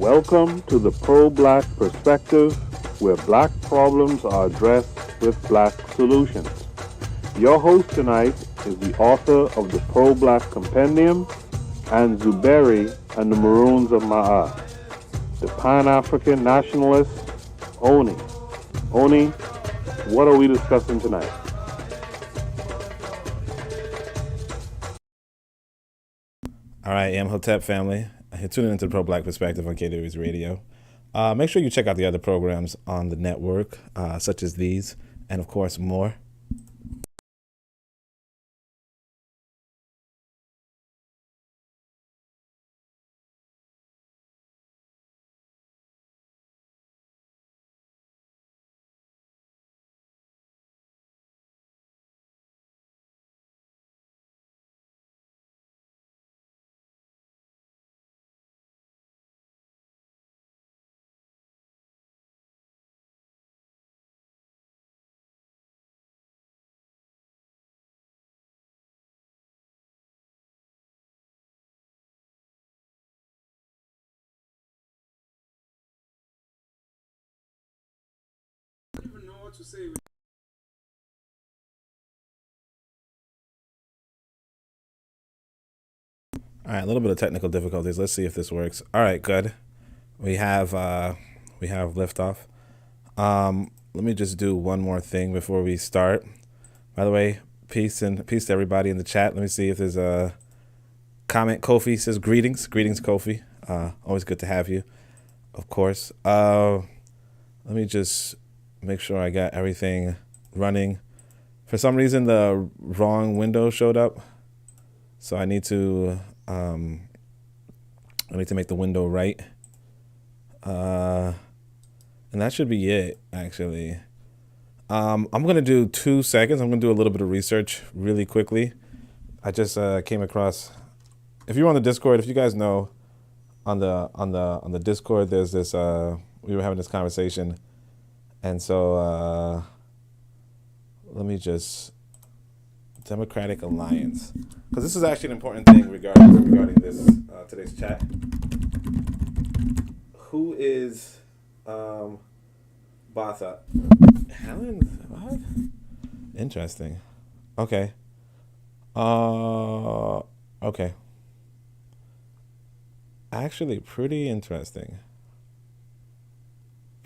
Welcome to the Pro-Black Perspective, where black problems are addressed with black solutions. Your host tonight is the author of the Pro-Black Compendium and Zuberi and the Maroons of Ma'at, the Pan-African Nationalist, Oni. Oni, what are we discussing tonight? All right, Htp family. Tuning into the Pro-Black Perspective on KW's Radio. Make sure you check out the other programs on the network, such as these, and of course more. To say. All right, a little bit of technical difficulties. Let's see if this works. All right, good. We have liftoff. Let me just do one more thing before we start. By the way, peace to everybody in the chat. Let me see if there's a comment. Kofi says greetings, Kofi. Always good to have you, of course. Let me just make sure I got everything running. For some reason, the wrong window showed up, so I need to make the window right. And that should be it, actually. I'm gonna do 2 seconds. I'm gonna do a little bit of research really quickly. I just came across. If you're on the Discord, if you guys know, on the Discord, there's this. We were having this conversation. And so let me just, Democratic Alliance, because this is actually an important thing regarding this today's chat. Who is Botha? Helen? What? Interesting. Okay. Okay. Actually, pretty interesting.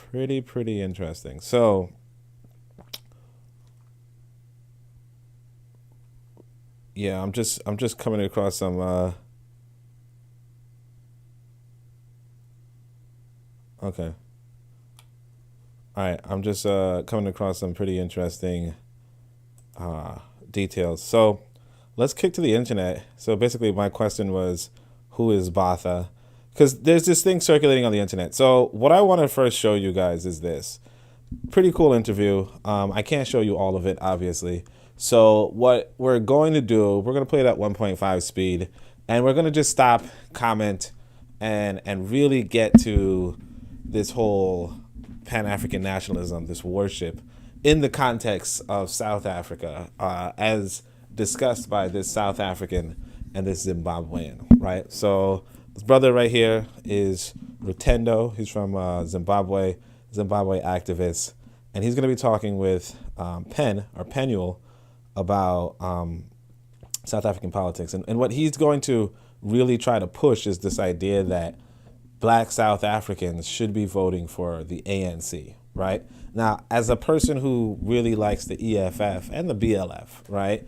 Pretty interesting. So yeah, I'm just coming across some okay. All right, I'm just coming across some pretty interesting details. So let's kick to the internet. So basically my question was, who is Botha? Because there's this thing circulating on the internet. So what I want to first show you guys is this. Pretty cool interview. I can't show you all of it, obviously. So what we're going to do, we're going to play it at 1.5 speed. And we're going to just stop, comment, and really get to this whole Pan-African nationalism, this warship, in the context of South Africa, as discussed by this South African and this Zimbabwean, right? So this brother right here is Rutendo. He's from Zimbabwe activist. And he's going to be talking with Penuel about South African politics. And what he's going to really try to push is this idea that black South Africans should be voting for the ANC, right? Now, as a person who really likes the EFF and the BLF, right,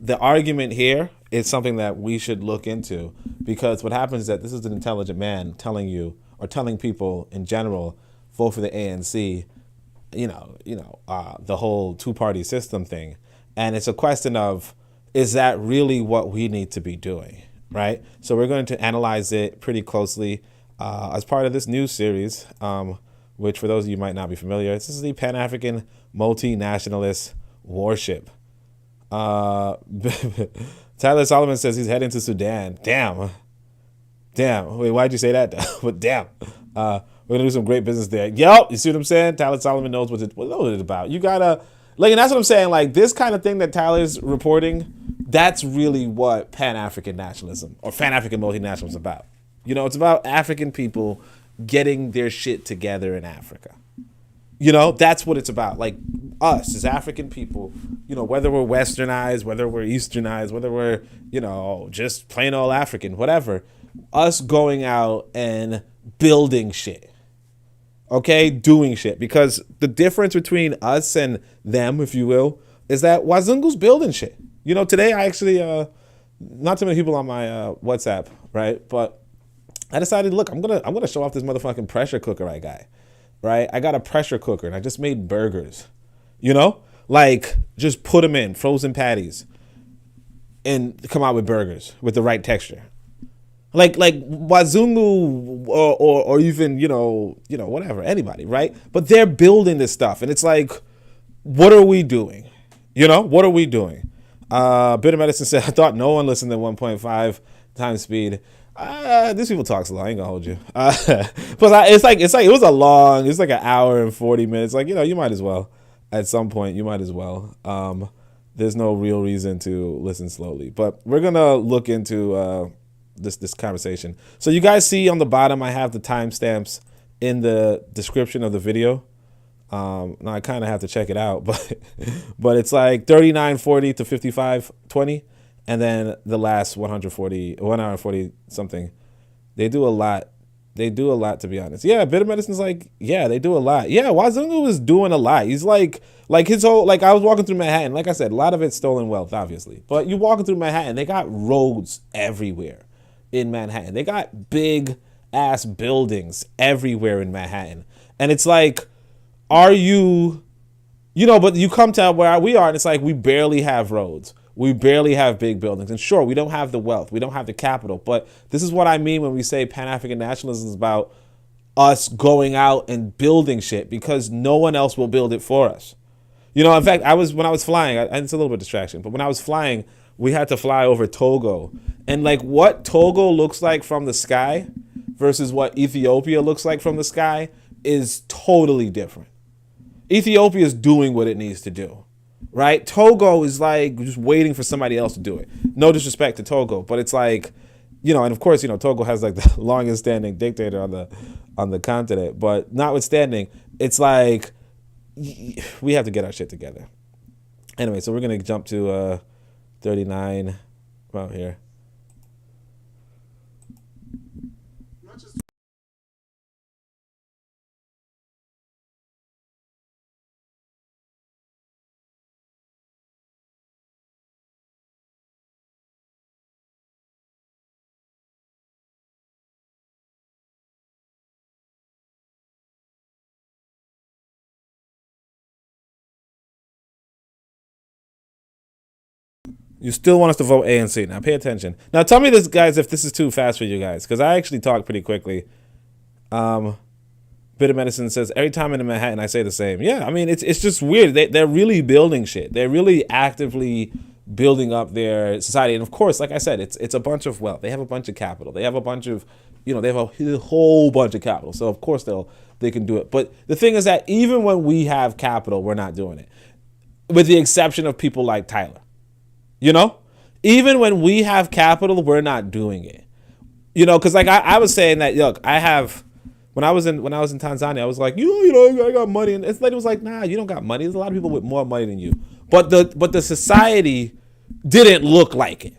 the argument here is something that we should look into, because what happens is that this is an intelligent man telling you, or telling people in general, vote for the ANC, the whole two-party system thing. And it's a question of, is that really what we need to be doing, right? So we're going to analyze it pretty closely as part of this new series, which for those of you who might not be familiar, this is the Pan-African Multi-Nationalist Warship. Tyler Solomon says he's heading to Sudan. Damn. Wait, why'd you say that? But damn. We're gonna do some great business there. Yup, you see what I'm saying? Tyler Solomon knows what it's about. You gotta, like, and that's what I'm saying. Like, this kind of thing that Tyler's reporting, that's really what Pan-African nationalism or Pan-African multinationalism is about. You know, it's about African people getting their shit together in Africa. You know, that's what it's about. Like us as African people, you know, whether we're westernized, whether we're easternized, whether we're, you know, just plain old African, whatever, us going out and building shit. Okay, doing shit. Because the difference between us and them, if you will, is that Wazungu's building shit. You know, today I actually, not too many people on my WhatsApp, right? But I decided, look, I'm gonna show off this motherfucking pressure cooker I got. Right? I got a pressure cooker and I just made burgers, you know, like just put them in frozen patties and come out with burgers with the right texture. Like Wazungu or even, you know, whatever, anybody. Right. But they're building this stuff. And it's like, what are we doing? You know, what are we doing? Bit of Medicine said, I thought no one listened to 1.5 times speed. These people talk slow. I ain't gonna hold you. But it's like it was a long. It's like an hour and 40 minutes. Like, you know, you might as well. At some point, you might as well. There's no real reason to listen slowly. But we're gonna look into this conversation. So you guys see on the bottom, I have the timestamps in the description of the video. Now I kind of have to check it out, but it's like 39:40 to 55:20. And then the last 1 hour and 40 something. They do a lot. They do a lot, to be honest. Yeah, Bit of Medicine's like, yeah, they do a lot. Yeah, Wazungu is doing a lot. He's like his whole, like I was walking through Manhattan. Like I said, a lot of it's stolen wealth, obviously. But you walking through Manhattan, they got roads everywhere in Manhattan. They got big ass buildings everywhere in Manhattan. And it's like, are you, you know, but you come to where we are and it's like we barely have roads. We barely have big buildings. And sure, we don't have the wealth. We don't have the capital. But this is what I mean when we say Pan-African nationalism is about us going out and building shit because no one else will build it for us. You know, in fact, when I was flying, it's a little bit of distraction, but when I was flying, we had to fly over Togo. And like what Togo looks like from the sky versus what Ethiopia looks like from the sky is totally different. Ethiopia is doing what it needs to do. Right? Togo is like just waiting for somebody else to do it. No disrespect to Togo, but it's like, you know, and of course, you know, Togo has like the longest standing dictator on the continent. But notwithstanding, it's like we have to get our shit together. Anyway, so we're gonna jump to 39 about here. You still want us to vote ANC. Now pay attention. Now tell me this, guys, if this is too fast for you guys, because I actually talk pretty quickly. Bit of Medicine says, every time I'm in Manhattan, I say the same. Yeah, I mean, it's just weird. They're really building shit. They're really actively building up their society. And of course, like I said, it's a bunch of wealth. They have a bunch of capital. They have a bunch of, you know, they have a whole bunch of capital. So of course they can do it. But the thing is that even when we have capital, we're not doing it. With the exception of people like Tyler. You know, even when we have capital, we're not doing it. You know, because like I was saying that, look, I have, when I was in Tanzania, I was like, you know, I got money, and this lady was like, nah, you don't got money. There's a lot of people with more money than you, but the society didn't look like it.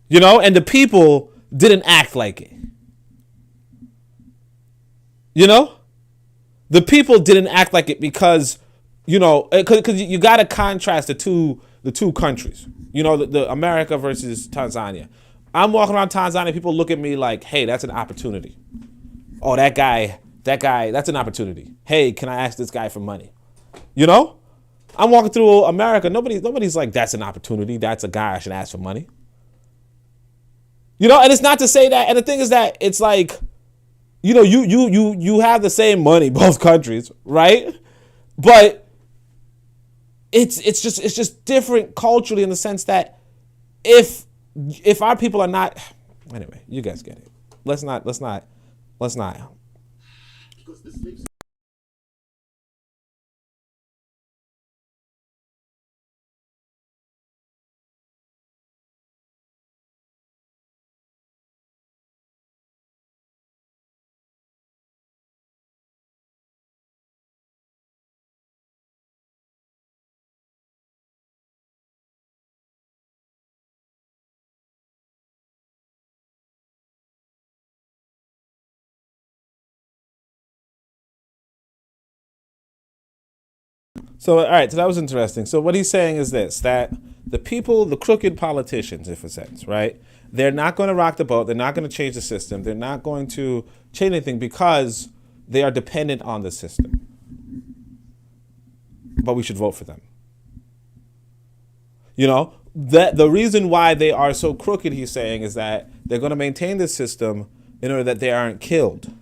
You know, and the people didn't act like it. You know, the people didn't act like it because, you know, because you got to contrast the two countries. You know, the America versus Tanzania. I'm walking around Tanzania, people look at me like, hey, that's an opportunity. Oh, that guy, that's an opportunity. Hey, can I ask this guy for money? You know, I'm walking through America. Nobody's like, that's an opportunity. That's a guy I should ask for money. You know, and it's not to say that. And the thing is that it's like, you know, you have the same money, both countries, right? But it's just different culturally in the sense that if our people are not, anyway, you guys get it. Let's not. So, all right, so that was interesting. So what he's saying is this, that the people, the crooked politicians, if a sense, right? They're not going to rock the boat. They're not going to change the system. They're not going to change anything because they are dependent on the system. But we should vote for them. You know, the reason why they are so crooked, he's saying, is that they're going to maintain this system in order that they aren't killed.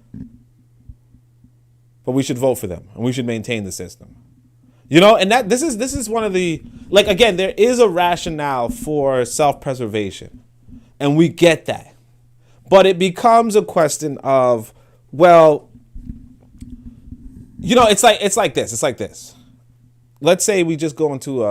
But we should vote for them, and we should maintain the system. You know, and that this is one of the, like, again, there is a rationale for self-preservation, and we get that. But it becomes a question of, well, you know, it's like this. Let's say we just go into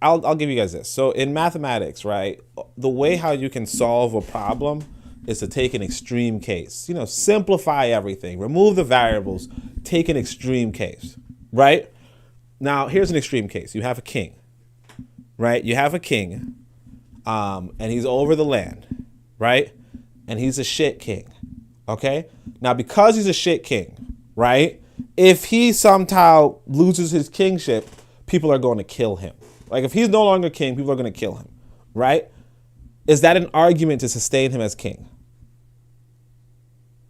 I'll give you guys this. So in mathematics, right, the way how you can solve a problem is to take an extreme case. You know, simplify everything, remove the variables, take an extreme case, right? Now, here's an extreme case. You have a king, right? You have a king, and he's over the land, right? And he's a shit king, okay? Now, because he's a shit king, right, if he somehow loses his kingship, people are going to kill him. Like, if he's no longer king, people are going to kill him, right? Is that an argument to sustain him as king?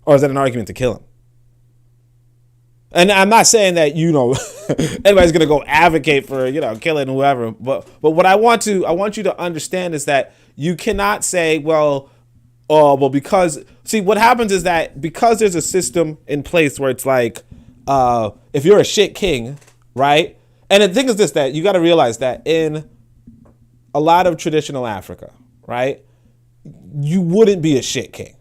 Or is that an argument to kill him? And I'm not saying that, you know, everybody's going to go advocate for, you know, killing whoever. But what I want you to understand is that you cannot say, well, because, see, what happens is that because there's a system in place where it's like, if you're a shit king, right? And the thing is this, that you got to realize that in a lot of traditional Africa, right, you wouldn't be a shit king.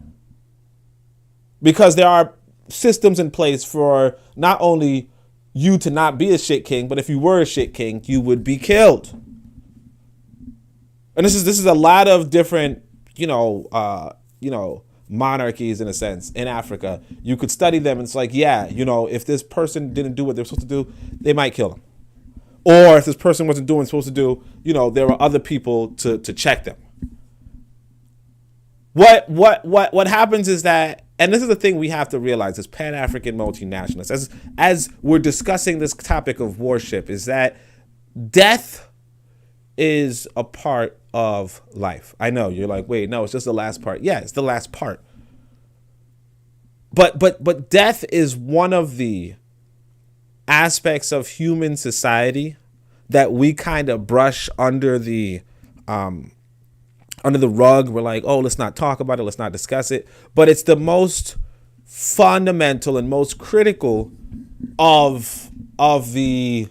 Because there are systems in place for not only you to not be a shit king, but if you were a shit king, you would be killed. And this is a lot of different, monarchies in a sense in Africa. You could study them and it's like, yeah, you know, if this person didn't do what they're supposed to do, they might kill them. Or if this person wasn't doing what they're supposed to do, you know, there were other people to check them. What happens is that, and this is the thing we have to realize as Pan-African multinationalists, as we're discussing this topic of warship, is that death is a part of life. I know you're like, wait, no, it's just the last part. Yeah, it's the last part. But death is one of the aspects of human society that we kind of brush under the rug. We're like, oh, let's not talk about it, let's not discuss it. But it's the most fundamental and most critical it's the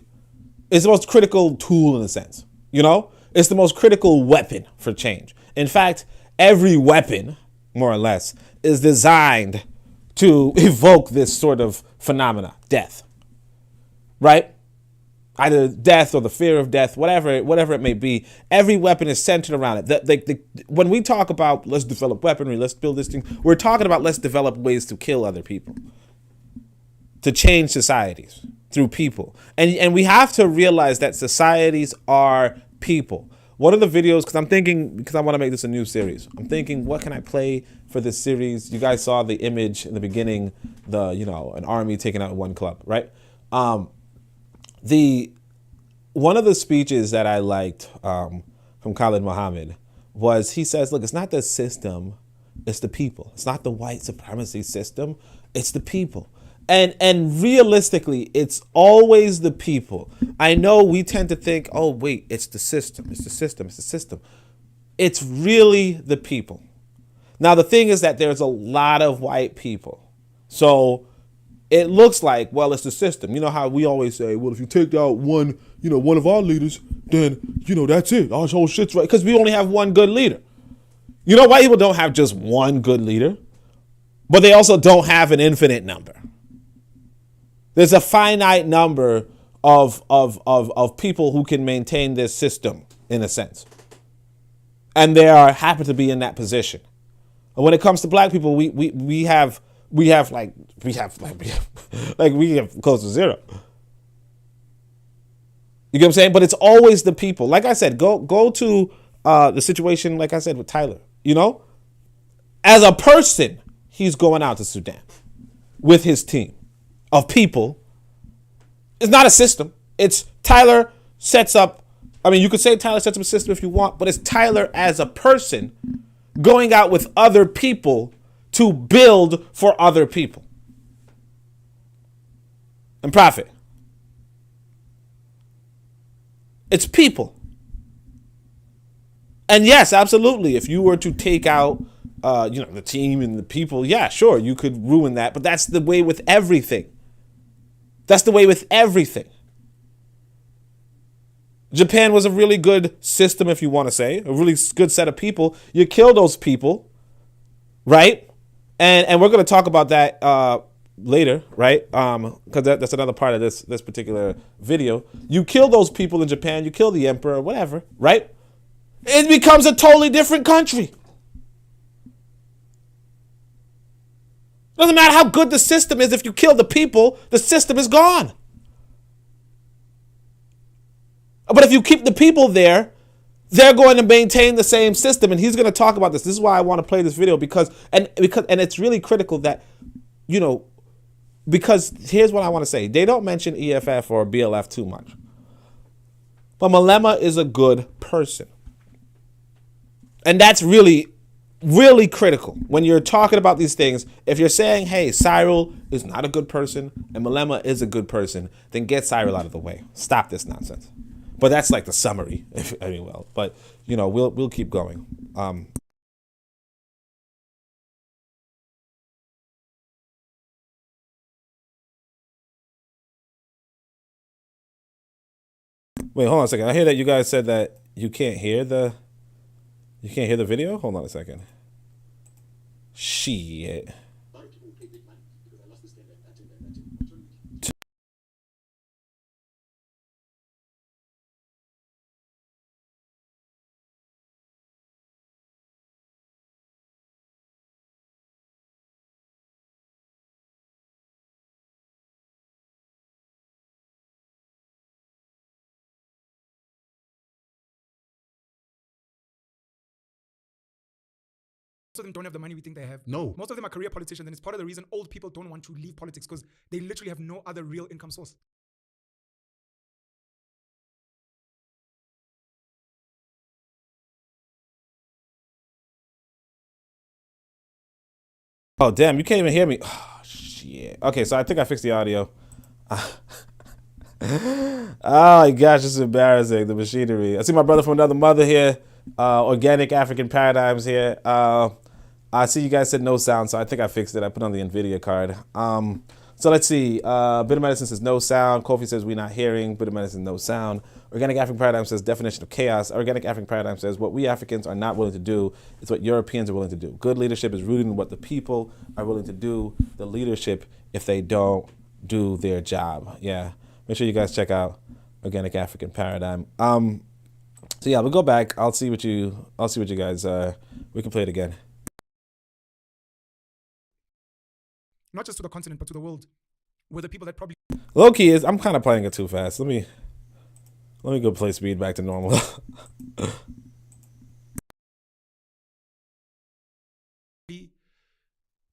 most critical tool in a sense. You know, it's the most critical weapon for change. In fact, every weapon, more or less, is designed to evoke this sort of phenomena, death. Right? Either death or the fear of death, whatever it may be. Every weapon is centered around it. When we talk about let's develop weaponry, let's build this thing, we're talking about let's develop ways to kill other people, to change societies through people. And we have to realize that societies are people. One of the videos, because I want to make this a new series, I'm thinking, what can I play for this series? You guys saw the image in the beginning, an army taking out one club, right? One of the speeches that I liked from Khalid Muhammad was, he says, look, it's not the system, it's the people. It's not the white supremacy system, it's the people. And realistically, it's always the people. I know we tend to think, oh, wait, it's the system. It's really the people. Now, the thing is that there's a lot of white people. So it looks like, well, it's the system. You know how we always say, well, if you take out one of our leaders, then, that's it. Our whole shit's right. Because we only have one good leader. You know, white people don't have just one good leader, but they also don't have an infinite number. There's a finite number of people who can maintain this system, in a sense. And they happen to be in that position. And when it comes to black people, we have close to zero. You get what I'm saying? But it's always the people. Like I said, go to the situation, like I said, with Tyler. As a person, he's going out to Sudan with his team of people It's not a system. It's Tyler sets up, I mean, you could say Tyler sets up a system if you want, but it's Tyler as a person going out with other people to build for other people and profit. It's people. And yes, absolutely, if you were to take out the team and the people, yeah, sure, you could ruin that, but that's the way with everything. That's the way with everything. Japan was a really good system, if you want to say, a really good set of people. You kill those people, right? And we're going to talk about that later, right? Because that's another part of this particular video. You kill those people in Japan, you kill the emperor, whatever, right? It becomes a totally different country. Doesn't matter how good the system is, if you kill the people, the system is gone. But if you keep the people there, they're going to maintain the same system. And he's going to talk about this. This is why I want to play this video because it's really critical that, because here's what I want to say. They don't mention EFF or BLF too much. But Malema is a good person. And that's really, really critical when you're talking about these things. If you're saying, hey, Cyril is not a good person and Malema is a good person, then get Cyril out of the way. Stop this nonsense. But that's like the summary, But we'll keep going. Wait, hold on a second. I hear that you guys said that you can't hear the video. Hold on a second. Shit. Most of them don't have the money we think they have. No. Most of them are career politicians, and it's part of the reason old people don't want to leave politics because they literally have no other real income source. Oh, damn, you can't even hear me. Oh, shit. Okay, so I think I fixed the audio. Oh, my gosh, this is embarrassing, the machinery. I see my brother from another mother here. Organic African Paradigms here. I see you guys said no sound, so I think I fixed it. I put on the NVIDIA card. So let's see. Bit of Medicine says no sound. Kofi says we're not hearing. Bit of Medicine, no sound. Organic African Paradigm says definition of chaos. Organic African Paradigm says what we Africans are not willing to do is what Europeans are willing to do. Good leadership is rooted in what the people are willing to do. The leadership, if they don't do their job. Yeah. Make sure you guys check out Organic African Paradigm. So yeah, we'll go back. I'll see what you guys we can play it again. Not just to the continent, but to the world. Were the people that probably Low key is I'm kind of playing it too fast. Let me go play speed back to normal.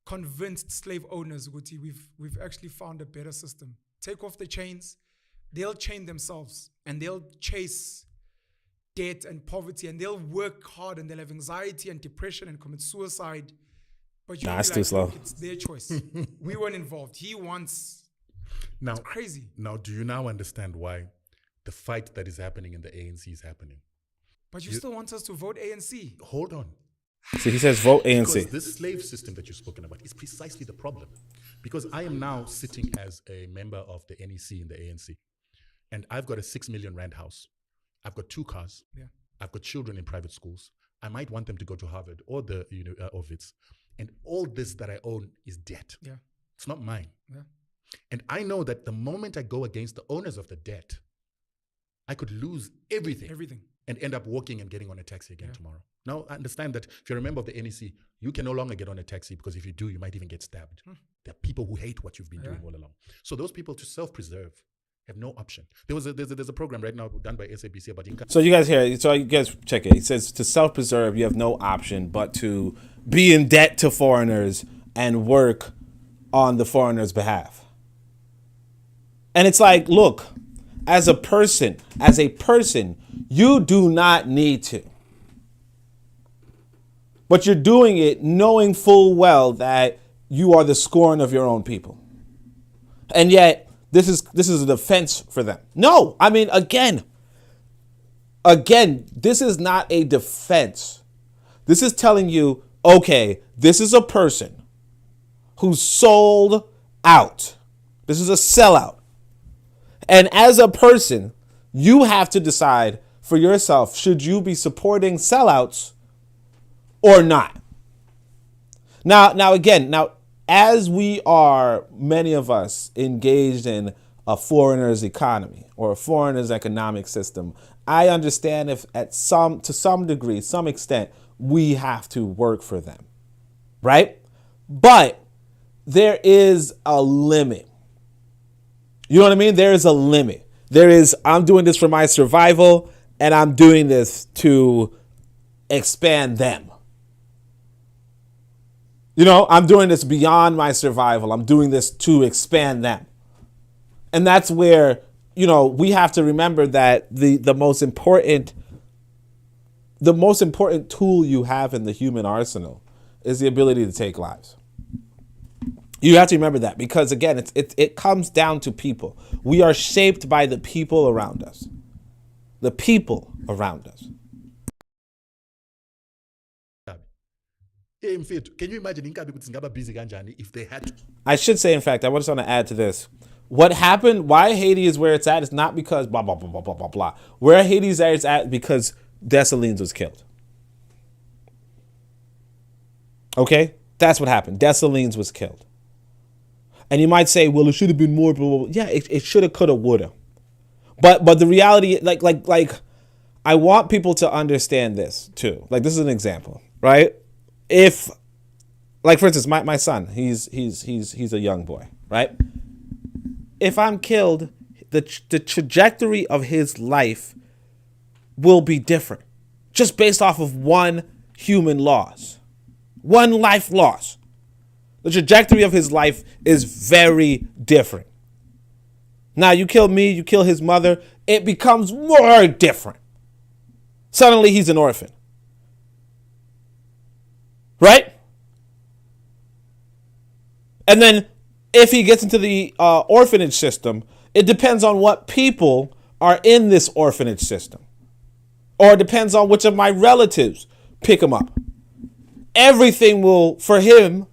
convinced slave owners, Guti, we've actually found a better system. Take off the chains, they'll chain themselves and they'll chase debt and poverty and they'll work hard and they'll have anxiety and depression and commit suicide. But you it's too slow. It's their choice. We weren't involved. He wants. Now, it's crazy. Now, do you now understand why the fight that is happening in the ANC is happening? But you still want us to vote ANC. Hold on. So he says vote ANC. Because this slave system that you've spoken about is precisely the problem. Because I am now sitting as a member of the NEC in the ANC, and I've got a 6 million rand house. I've got 2 cars. Yeah. I've got children in private schools. I might want them to go to Harvard or the or Wits. And all this that I own is debt. Yeah. It's not mine. Yeah. And I know that the moment I go against the owners of the debt, I could lose everything. Everything. And end up walking and getting on a taxi again tomorrow. Now, I understand that if you're a member of the NEC, you can no longer get on a taxi because if you do, you might even get stabbed. There are people who hate what you've been doing all along. So those people, to self-preserve, have no option. There's a program right now done by SABC about income. So you guys hear, so you guys check it. It says to self-preserve, you have no option but to be in debt to foreigners and work on the foreigners' behalf. And it's like, look, as a person, you do not need to. But you're doing it knowing full well that you are the scorn of your own people. And yet, this is a defense for them. No, I mean, again, this is not a defense. This is telling you, okay, this is a person who's sold out. This is a sellout. And as a person, you have to decide for yourself, should you be supporting sellouts or not? Now, as we are, many of us, engaged in a foreigner's economy or a foreigner's economic system, I understand if to some degree, some extent, we have to work for them, right? But there is a limit. You know what I mean? There is a limit. I'm doing this for my survival, and I'm doing this to expand them. You know, I'm doing this beyond my survival. I'm doing this to expand them. And that's where, you know, we have to remember that the most important tool you have in the human arsenal is the ability to take lives. You have to remember that, because again, it comes down to people. We are shaped by the people around us. The people around us. Can you imagine busy if they had to? I should say, in fact, I just want to add to this. What happened, why Haiti is where it's at is not because blah, blah, blah, blah, blah, blah, blah. Where Haiti is at because Dessalines was killed. Okay? That's what happened. Dessalines was killed. And you might say, well, it should have been more, blah, blah, blah. Yeah, it should have, could have, would have. But the reality, like, I want people to understand this too. Like, this is an example, right? If, like, for instance, my son, he's a young boy, right? If I'm killed, the trajectory of his life will be different, just based off of one human loss, one life loss. The trajectory of his life is very different. Now, you kill me, you kill his mother, it becomes more different. Suddenly, he's an orphan. Right? And then, if he gets into the orphanage system, it depends on what people are in this orphanage system. Or it depends on which of my relatives pick him up. Everything will, for him,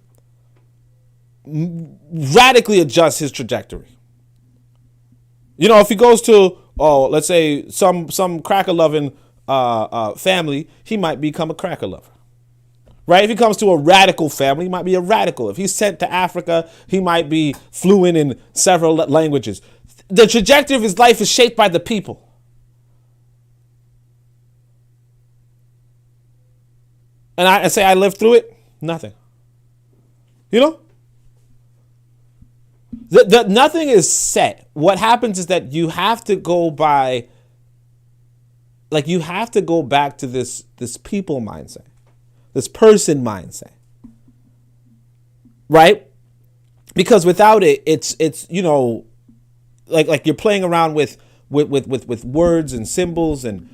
radically adjust his trajectory. You know, if he goes to, let's say some cracker-loving family, he might become a cracker lover. Right? If he comes to a radical family, he might be a radical. If he's sent to Africa, he might be fluent in several languages. The trajectory of his life is shaped by the people. And I say I lived through it, nothing. You know? Nothing is set. What happens is that you have to go by, like, you have to go back to this people mindset, this person mindset, right? Because without it, it's you know, like you're playing around with words and symbols and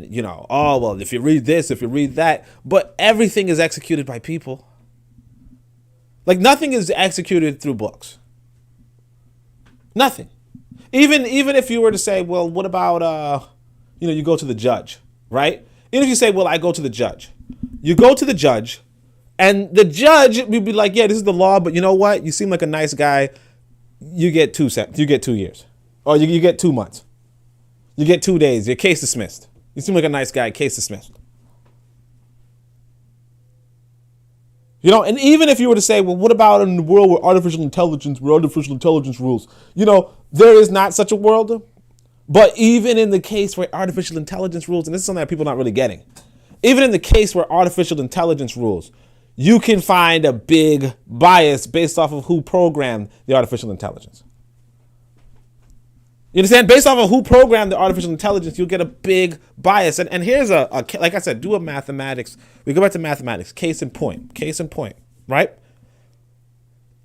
you know, oh well, if you read this, if you read that, but everything is executed by people. Like, nothing is executed through books. Nothing. Even if you were to say, well, what about you know, you go to the judge, right? Even if you say, well, I go to the judge. You go to the judge, and the judge would be like, yeah, this is the law, but you know what? You seem like a nice guy. You get 2 years. Or you get 2 months. You get 2 days. Your case dismissed. You seem like a nice guy. Case dismissed. You know, and even if you were to say, well, what about in the world where artificial intelligence rules? You know, there is not such a world. But even in the case where artificial intelligence rules, and this is something that people are not really getting, even in the case where artificial intelligence rules, you can find a big bias based off of who programmed the artificial intelligence. You understand? Based off of who programmed the artificial intelligence, you'll get a big bias. And here's a like I said, do a mathematics. We go back to mathematics. Case in point, right?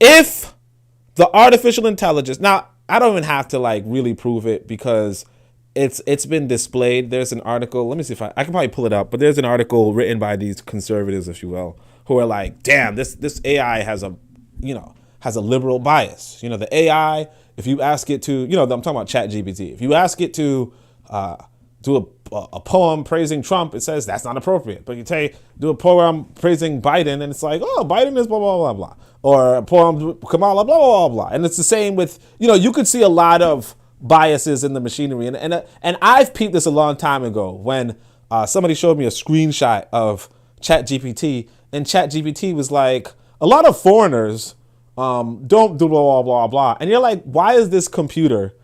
If the artificial intelligence, now I don't even have to like really prove it because it's been displayed. There's an article. Let me see if I can probably pull it up, but there's an article written by these conservatives, if you will, who are like, damn, this AI has a liberal bias. The AI, if you ask it to, I'm talking about ChatGPT. If you ask it to do a poem praising Trump, it says that's not appropriate. But you do a poem praising Biden, and it's like, oh, Biden is blah, blah, blah, blah. Or a poem Kamala, blah, blah, blah, blah. And it's the same with, you could see a lot of biases in the machinery. And I've peeped this a long time ago when somebody showed me a screenshot of ChatGPT, and ChatGPT was like, a lot of foreigners don't do blah, blah, blah, blah. And you're like, why is this computer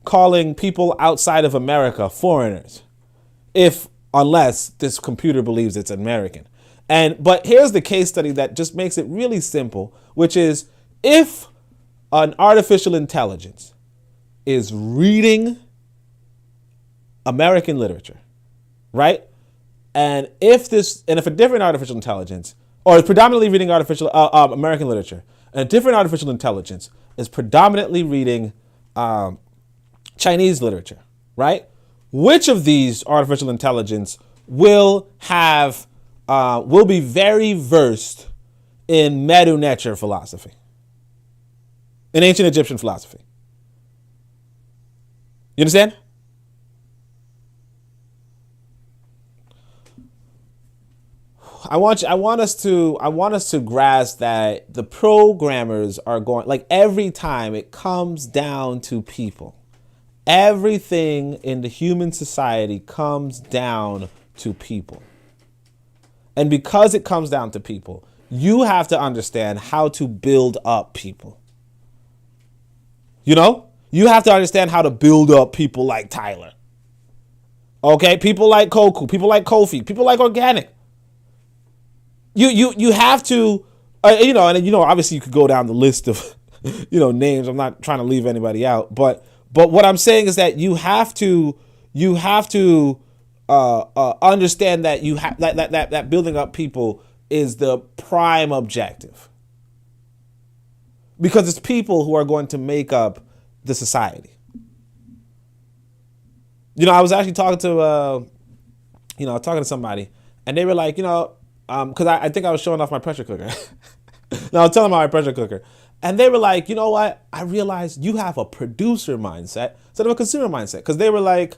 calling people outside of America foreigners? Unless this computer believes it's American. But here's the case study that just makes it really simple, which is if an artificial intelligence is reading American literature, right? And if a different artificial intelligence, or is predominantly reading American literature, and a different artificial intelligence is predominantly reading Chinese literature, right? Which of these artificial intelligence will be very versed in Medu Neter philosophy, in ancient Egyptian philosophy? You understand? I want us to grasp that the programmers are going, like, every time it comes down to people, everything in the human society comes down to people. And because it comes down to people, you have to understand how to build up people. You have to understand how to build up people like Tyler. Okay? People like Koku, people like Kofi, people like Organic. You have to, obviously you could go down the list of, names. I'm not trying to leave anybody out, but what I'm saying is that you have to understand that that building up people is the prime objective, because it's people who are going to make up the society. I was actually talking to somebody, and they were like, because I think I was showing off my pressure cooker. No, I was telling them about my pressure cooker. And they were like, you know what? I realized you have a producer mindset instead of a consumer mindset. Because they were like,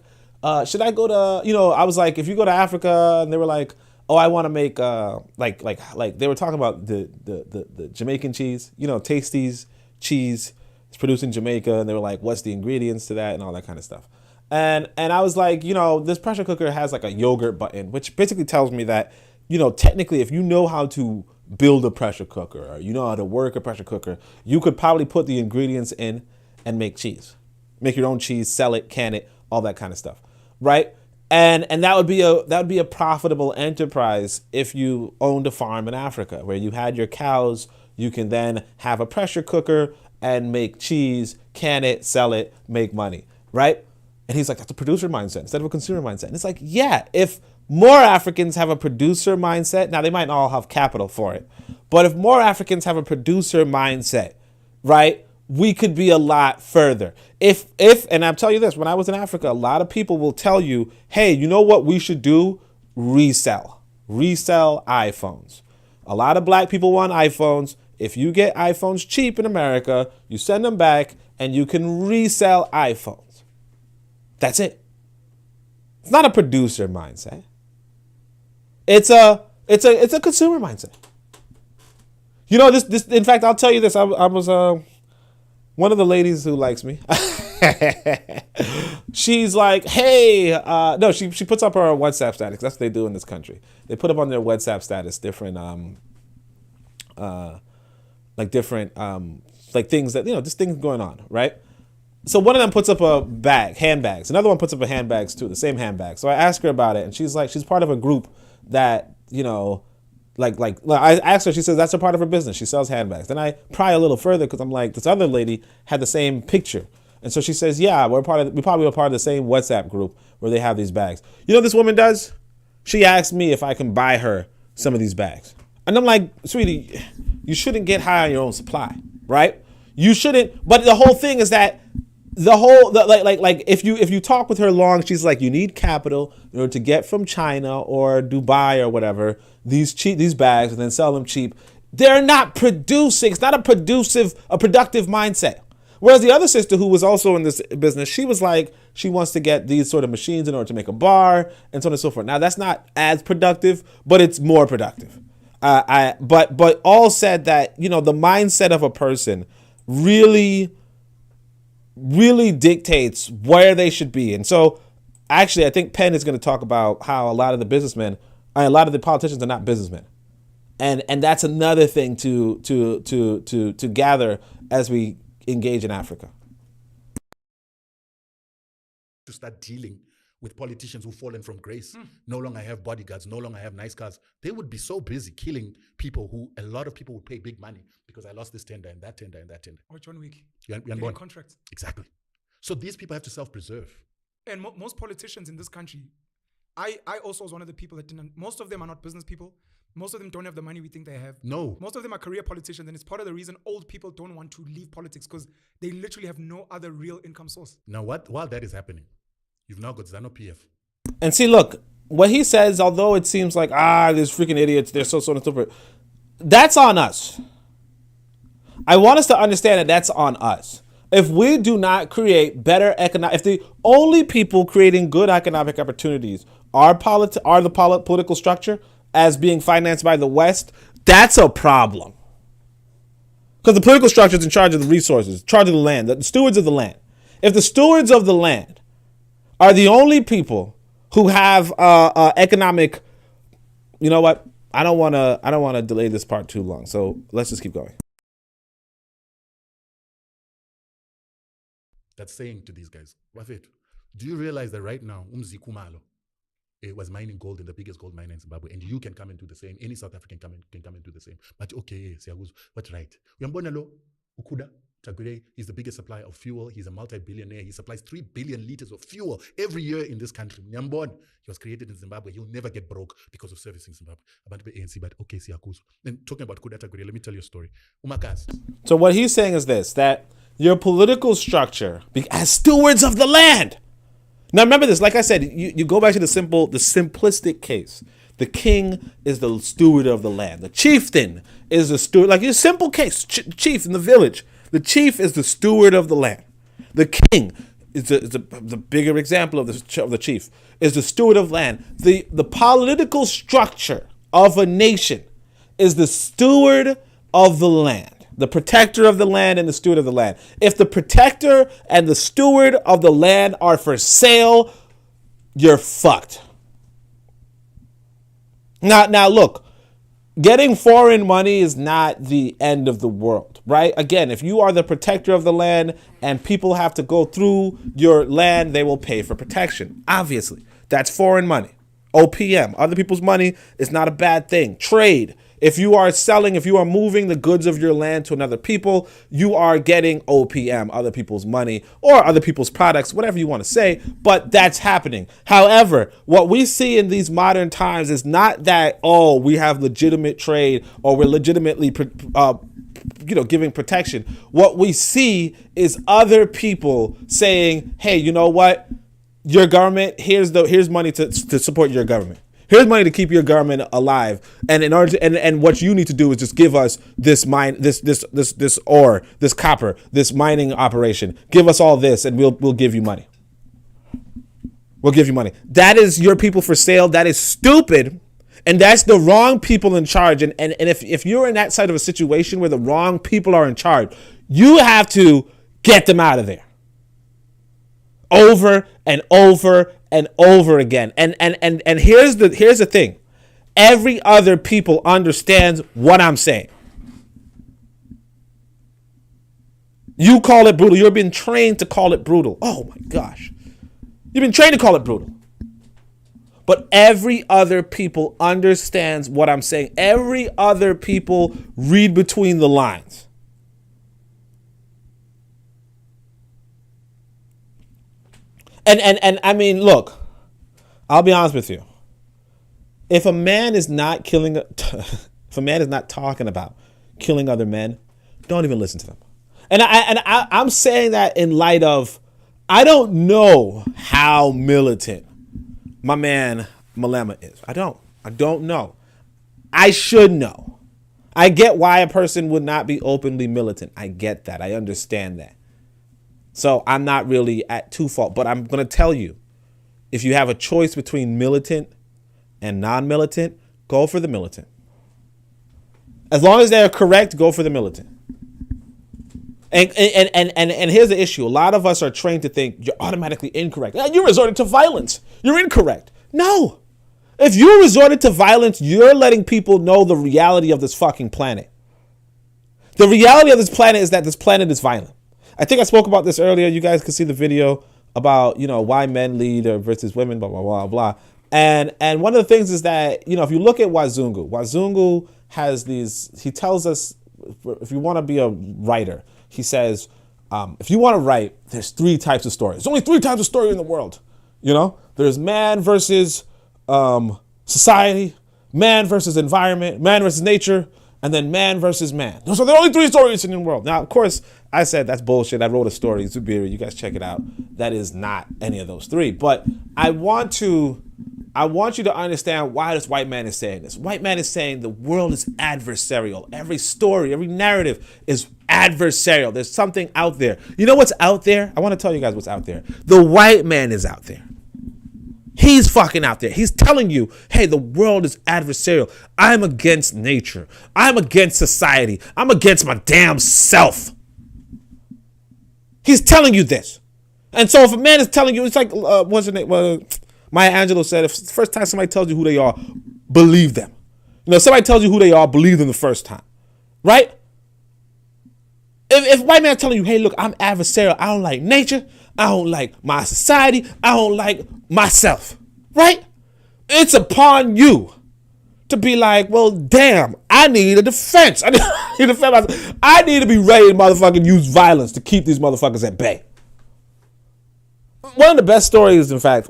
should I go to, I was like, if you go to Africa, and they were like, oh, I want to make, like they were talking about the Jamaican cheese, Tasty's cheese is produced in Jamaica. And they were like, what's the ingredients to that and all that kind of stuff. And I was like, this pressure cooker has like a yogurt button, which basically tells me that, technically, if you know how to build a pressure cooker, or you know how to work a pressure cooker, you could probably put the ingredients in and make cheese, make your own cheese, sell it, can it, all that kind of stuff, right? And that would be a profitable enterprise if you owned a farm in Africa where you had your cows. You can then have a pressure cooker and make cheese, can it, sell it, make money, right? And he's like, that's a producer mindset instead of a consumer mindset. And it's like, yeah, if more Africans have a producer mindset, now they might not all have capital for it, but if more Africans have a producer mindset, right, we could be a lot further. And I'll tell you this, when I was in Africa, a lot of people will tell you, hey, you know what we should do? Resell iPhones. A lot of black people want iPhones. If you get iPhones cheap in America, you send them back and you can resell iPhones. That's it. It's not a producer mindset. It's a consumer mindset. This in fact, I'll tell you this. I was one of the ladies who likes me. She's like, hey, no, she puts up her WhatsApp status. That's what they do in this country. They put up on their WhatsApp status different things that, just things going on, right? So one of them puts up a bag, handbags. Another one puts up a handbags too, the same handbag. So I asked her about it, and she's like, she's part of a group that, I asked her, she says that's a part of her business. She sells handbags. Then I pry a little further because I'm like, this other lady had the same picture. And so she says, yeah, we probably are part of the same WhatsApp group where they have these bags. You know what this woman does? She asked me if I can buy her some of these bags. And I'm like, sweetie, you shouldn't get high on your own supply, right? You shouldn't. But the whole thing is that like if you talk with her long, she's like, you need capital in order to get from China or Dubai or whatever these bags and then sell them cheap. They're not producing. It's not a productive mindset. Whereas the other sister who was also in this business, she was like, she wants to get these sort of machines in order to make a bar and so on and so forth. Now that's not as productive, but it's more productive. But all said that, the mindset of a person really dictates where they should be. And so actually, I think Penn is going to talk about how a lot of the politicians are not businessmen. And that's another thing to gather as we engage in Africa. To start dealing with politicians who've fallen from grace, no longer have bodyguards, no longer have nice cars. They would be so busy killing people who a lot of people would pay big money because I lost this tender and that tender and that tender. Or John Wick. Getting contracts. Exactly. So these people have to self-preserve. And most politicians in this country, I also was one of the people that didn't. Most of them are not business people. Most of them don't have the money we think they have. No. Most of them are career politicians, and it's part of the reason old people don't want to leave politics because they literally have no other real income source. Now, while that is happening, you've now got ZANU-PF. And see, look, what he says, although it seems like, there's freaking idiots, they're so and so forth, that's on us. I want us to understand that that's on us. If we do not create better if the only people creating good economic opportunities are the political structure as being financed by the West, that's a problem. Because the political structure is in charge of the resources, in charge of the land, the stewards of the land. If the stewards of the land are the only people who have economic, you know what? I don't want to delay this part too long. So let's just keep going. That's saying to these guys, Wafet, do you realize that right now, Kumalo was mining gold in the biggest gold mine in Zimbabwe, and you can come and do the same. Any South African can come and do the same. But okay, what's right? Uyambona Ukuda Tagure, he's the biggest supplier of fuel. He's a multi-billionaire. He supplies 3 billion liters of fuel every year in this country. Nyambon, he was created in Zimbabwe. He'll never get broke because of servicing Zimbabwe. About the ANC, but okay, Siyakuzu. Then talking about Kuda Tagure, let me tell you a story. Umakas. So what he's saying is this, that your political structure as stewards of the land. Now remember this, like I said, you go back to the simplistic case. The king is the steward of the land. The chieftain is the steward, like a simple case, chief in the village. The chief is the steward of the land. The king is the bigger example of the chief, is the steward of land. The political structure of a nation is the steward of the land. The protector of the land and the steward of the land. If the protector and the steward of the land are for sale, you're fucked. Now look, getting foreign money is not the end of the world, right? Again, if you are the protector of the land and people have to go through your land, they will pay for protection. Obviously, that's foreign money. OPM, other people's money, is not a bad thing. Trade. If you are moving the goods of your land to another people, you are getting OPM, other people's money, or other people's products, whatever you want to say, but that's happening. However, what we see in these modern times is not that, we have legitimate trade or we're legitimately giving protection. What we see is other people saying, hey, you know what? Your government, here's money to support your government. Here's money to keep your government alive, and in order to, and what you need to do is just give us this ore, this copper, this mining operation. Give us all this, and we'll give you money. We'll give you money. That is your people for sale. That is stupid, and that's the wrong people in charge. And if you're in that side of a situation where the wrong people are in charge, you have to get them out of there. Over and over and over again. And here's the thing. Every other people understands what I'm saying. You call it brutal. You've been trained to call it brutal. Oh my gosh. You've been trained to call it brutal. But every other people understands what I'm saying. Every other people read between the lines. And I mean, look, I'll be honest with you. If a man is not talking about killing other men, don't even listen to them. And I'm saying that in light of I don't know how militant my man Malema is. I don't know. I should know. I get why a person would not be openly militant. I get that. I understand that. So I'm not really at too fault, but I'm going to tell you, if you have a choice between militant and non-militant, go for the militant. As long as they're correct, go for the militant. And here's the issue. A lot of us are trained to think you're automatically incorrect. You're resorting to violence. You're incorrect. No. If you resorted to violence, you're letting people know the reality of this fucking planet. The reality of this planet is that this planet is violent. I think I spoke about this earlier. You guys can see the video about, why men lead versus women, blah, blah, blah, blah. And one of the things is that, if you look at Wazungu has these, he tells us, if you want to be a writer, he says, if you want to write, there's 3 types of stories. There's only 3 types of story in the world. There's man versus society, man versus environment, man versus nature, and then man versus man. So there are only 3 stories in the world. Now, of course, I said that's bullshit. I wrote a story, Zubiri. You guys check it out. That is not any of those 3. But I want you to understand why this white man is saying this. White man is saying the world is adversarial. Every story, every narrative is adversarial. There's something out there. You know what's out there? I want to tell you guys what's out there. The white man is out there. He's fucking out there. He's telling you, hey, the world is adversarial. I'm against nature. I'm against society. I'm against my damn self. He's telling you this. And so if a man is telling you, it's like, what's her name? Maya Angelou said, if the first time somebody tells you who they are, believe them. If somebody tells you who they are, believe them the first time. Right? If a white man telling you, hey, look, I'm adversarial. I don't like nature. I don't like my society. I don't like myself. Right? It's upon you to be like, well, damn, I need a defense. I need to defend myself. I need to be ready to motherfucking use violence to keep these motherfuckers at bay. One of the best stories, in fact,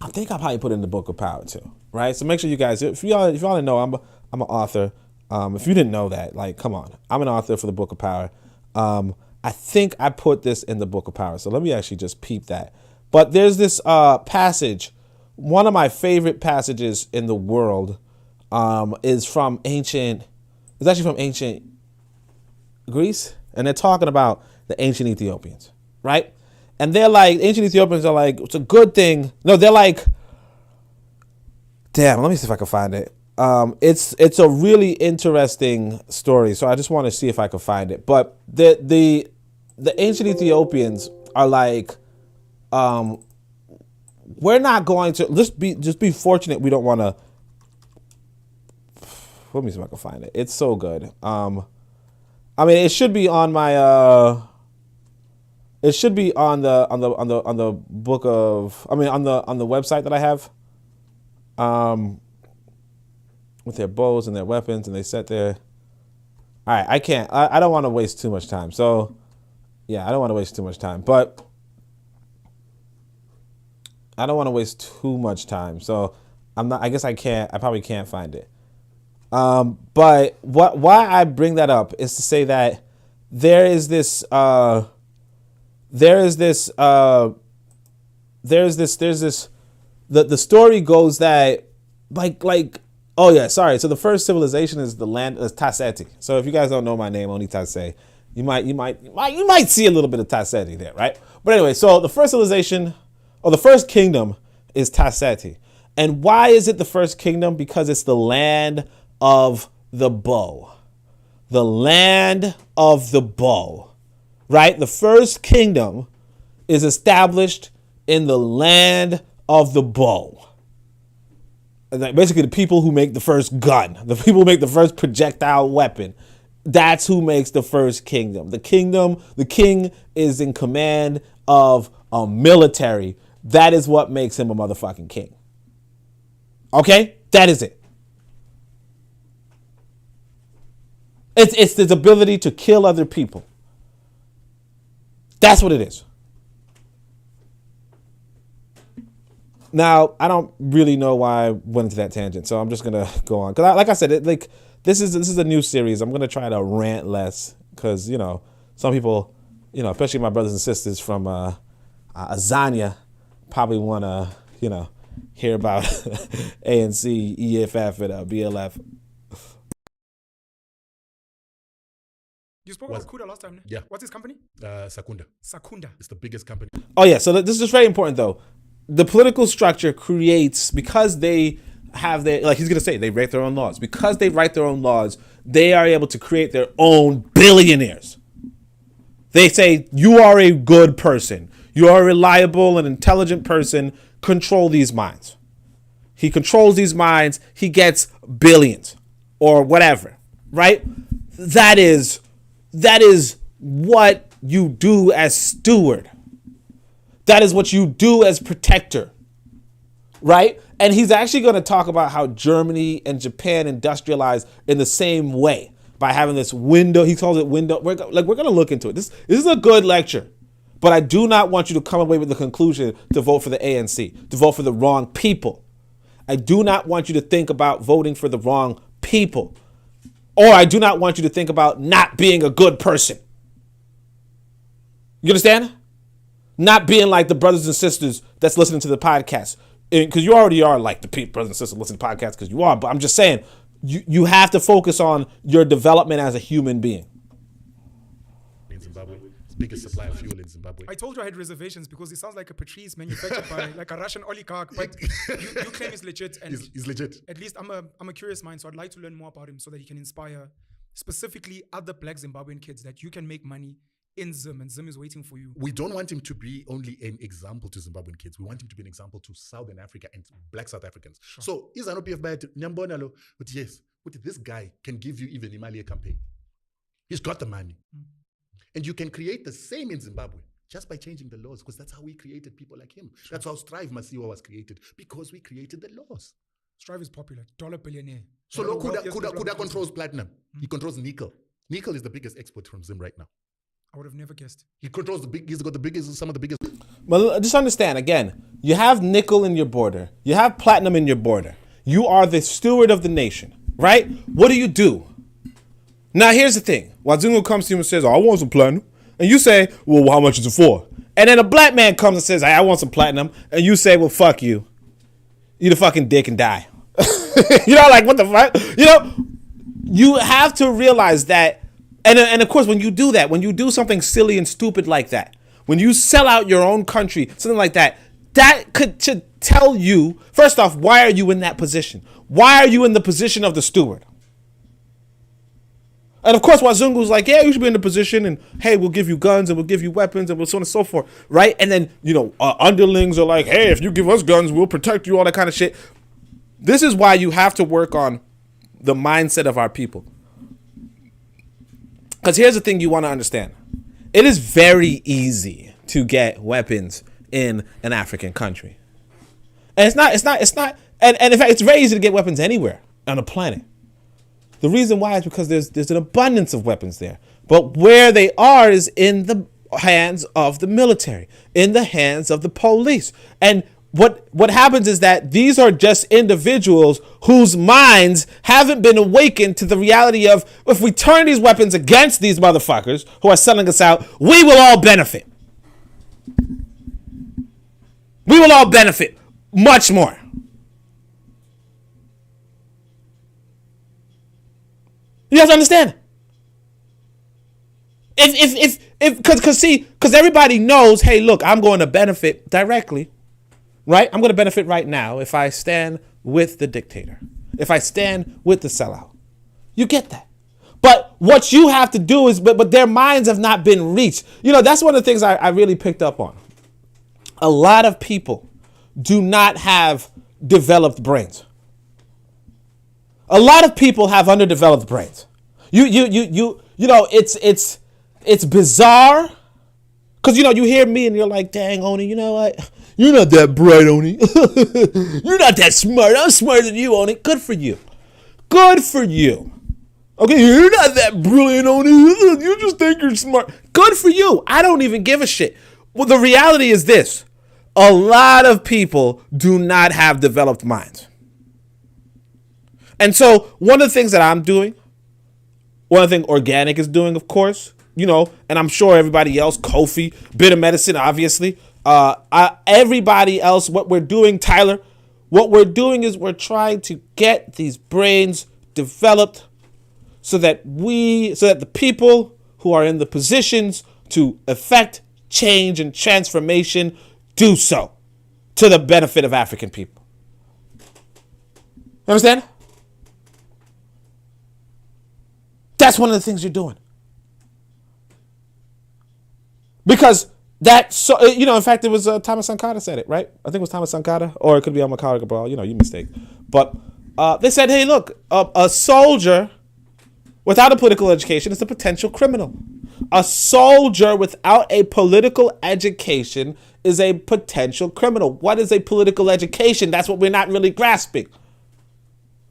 I think I'll probably put it in the Book of Power too, right? So make sure you guys, if y'all didn't know, I'm an author. If you didn't know that, like, come on, I'm an author for the Book of Power. I think I put this in the Book of Power, so let me actually just peep that. But there's this passage, one of my favorite passages in the world, is from ancient Greece, and they're talking about the ancient Ethiopians, right? And they're like, ancient Ethiopians are like, it's a good thing. No, they're like, damn, let me see if I can find it. It's a really interesting story. So I just want to see if I can find it. But the ancient Ethiopians are like, we're not going to just be fortunate. We don't want to. Let me see if I can find it. It's so good. I mean, it should be on my. It should be on the book of. I mean, on the website that I have. With their bows and their weapons, and they set their. All right, I can't. I don't want to waste too much time. So, yeah, I don't want to waste too much time. But I don't want to waste too much time. So I'm not. I guess I can't. I probably can't find it. But why I bring that up is to say that there's this the story goes that like oh yeah, sorry. So the first civilization is the land is Taseti. So if you guys don't know my name, Onitaset, you might see a little bit of Taseti there, right? But anyway, so the first civilization or the first kingdom is Taseti. And why is it the first kingdom? Because it's the land of the bow. The land of the bow, right? The first kingdom is established in the land of the bow. And basically, the people who make the first gun, the people who make the first projectile weapon, that's who makes the first kingdom. The king is in command of a military. That is what makes him a motherfucking king. Okay? That is it. It's his ability to kill other people. That's what it is. Now, I don't really know why I went into that tangent, so I'm just going to go on. Because like I said, this is a new series. I'm going to try to rant less because, some people, especially my brothers and sisters from Azania probably want to, hear about ANC, EFF, and BLF. You spoke about Kuda last time, ne? Yeah. What's his company? Sakunda. Sakunda. It's the biggest company. Oh, yeah. So this is very important, though. The political structure creates, because they have their, like he's going to say, they write their own laws. Because they write their own laws, they are able to create their own billionaires. They say, you are a good person. You are a reliable and intelligent person. Control these minds. He controls these minds. He gets billions or whatever, right? That is what you do as steward. That is what you do as protector, right? And he's actually going to talk about how Germany and Japan industrialized in the same way by having this window. He calls it window. We're going to look into it. This is a good lecture, but I do not want you to come away with the conclusion to vote for the ANC, to vote for the wrong people. I do not want you to think about voting for the wrong people, or I do not want you to think about not being a good person. You understand? Not being like the brothers and sisters that's listening to the podcast. Because you already are like the brothers and sisters listening to podcasts, because you are. But I'm just saying, you have to focus on your development as a human being. In Zimbabwe, it's the biggest supply of fuel in Zimbabwe. I told you I had reservations because it sounds like a Patrice manufactured by like a Russian oligarch, but you claim it's legit. And He's legit. at least I'm a curious mind, so I'd like to learn more about him so that he can inspire specifically other black Zimbabwean kids that you can make money in Zim, and Zim is waiting for you. We don't want him to be only an example to Zimbabwean kids. We want him to be an example to Southern Africa and black South Africans. Sure. So, is an OPF by Nyambonalo, but yes, but this guy can give you even Imalia campaign. He's got the money. And you can create the same in Zimbabwe just by changing the laws, because that's how we created people like him. Sure. That's how Strive Masiwa was created, because we created the laws. Strive is popular, dollar billionaire. So Kuda controls platinum. He controls nickel. Nickel is the biggest export from Zim right now. I would have never guessed. He controls he's got the biggest, some of the biggest. But just understand, again, you have nickel in your border. You have platinum in your border. You are the steward of the nation, right? What do? Now, here's the thing. Wazungu comes to you and says, I want some platinum. And you say, well, how much is it for? And then a black man comes and says, I want some platinum. And you say, well, fuck you. Eat a fucking dick and die. Like, what the fuck? You have to realize that. And of course, when you do that, when you do something silly and stupid like that, when you sell out your own country, something like that, that should tell you, first off, why are you in that position? Why are you in the position of the steward? And of course, Wazungu's like, yeah, you should be in the position, and hey, we'll give you guns and we'll give you weapons and we'll so on and so forth, right? And then, underlings are like, hey, if you give us guns, we'll protect you, all that kind of shit. This is why you have to work on the mindset of our people. Because here's the thing you want to understand. It is very easy to get weapons in an African country. And it's not, and in fact, it's very easy to get weapons anywhere on the planet. The reason why is because there's an abundance of weapons there. But where they are is in the hands of the military, in the hands of the police. And what happens is that these are just individuals whose minds haven't been awakened to the reality of, if we turn these weapons against these motherfuckers who are selling us out, we will all benefit. We will all benefit much more. You have to understand. Because everybody knows, hey, look, I'm going to benefit directly. Right? I'm going to benefit right now if I stand with the dictator, if I stand with the sellout. You get that. But what you have to do is, but their minds have not been reached. That's one of the things I really picked up on. A lot of people do not have developed brains. A lot of people have underdeveloped brains. It's bizarre. Because, you hear me and you're like, dang, Oni, you know what? You're not that bright, Oni. You're not that smart. I'm smarter than you, Oni. Good for you. Good for you. Okay, you're not that brilliant, Oni. You just think you're smart. Good for you. I don't even give a shit. Well, the reality is this. A lot of people do not have developed minds. And so one of the things that I'm doing, one of the things Organic is doing, of course, and I'm sure everybody else, Kofi, Bitter Medicine, obviously, Everybody else, what we're doing, Tyler, what we're doing is we're trying to get these brains developed so that the people who are in the positions to effect change and transformation do so to the benefit of African people. You understand? That's one of the things you're doing. Because in fact, it was Thomas Sankara said it, right? I think it was Thomas Sankara, or it could be Amakara Cabral, you mistake. But they said, hey, look, a soldier without a political education is a potential criminal. A soldier without a political education is a potential criminal. What is a political education? That's what we're not really grasping.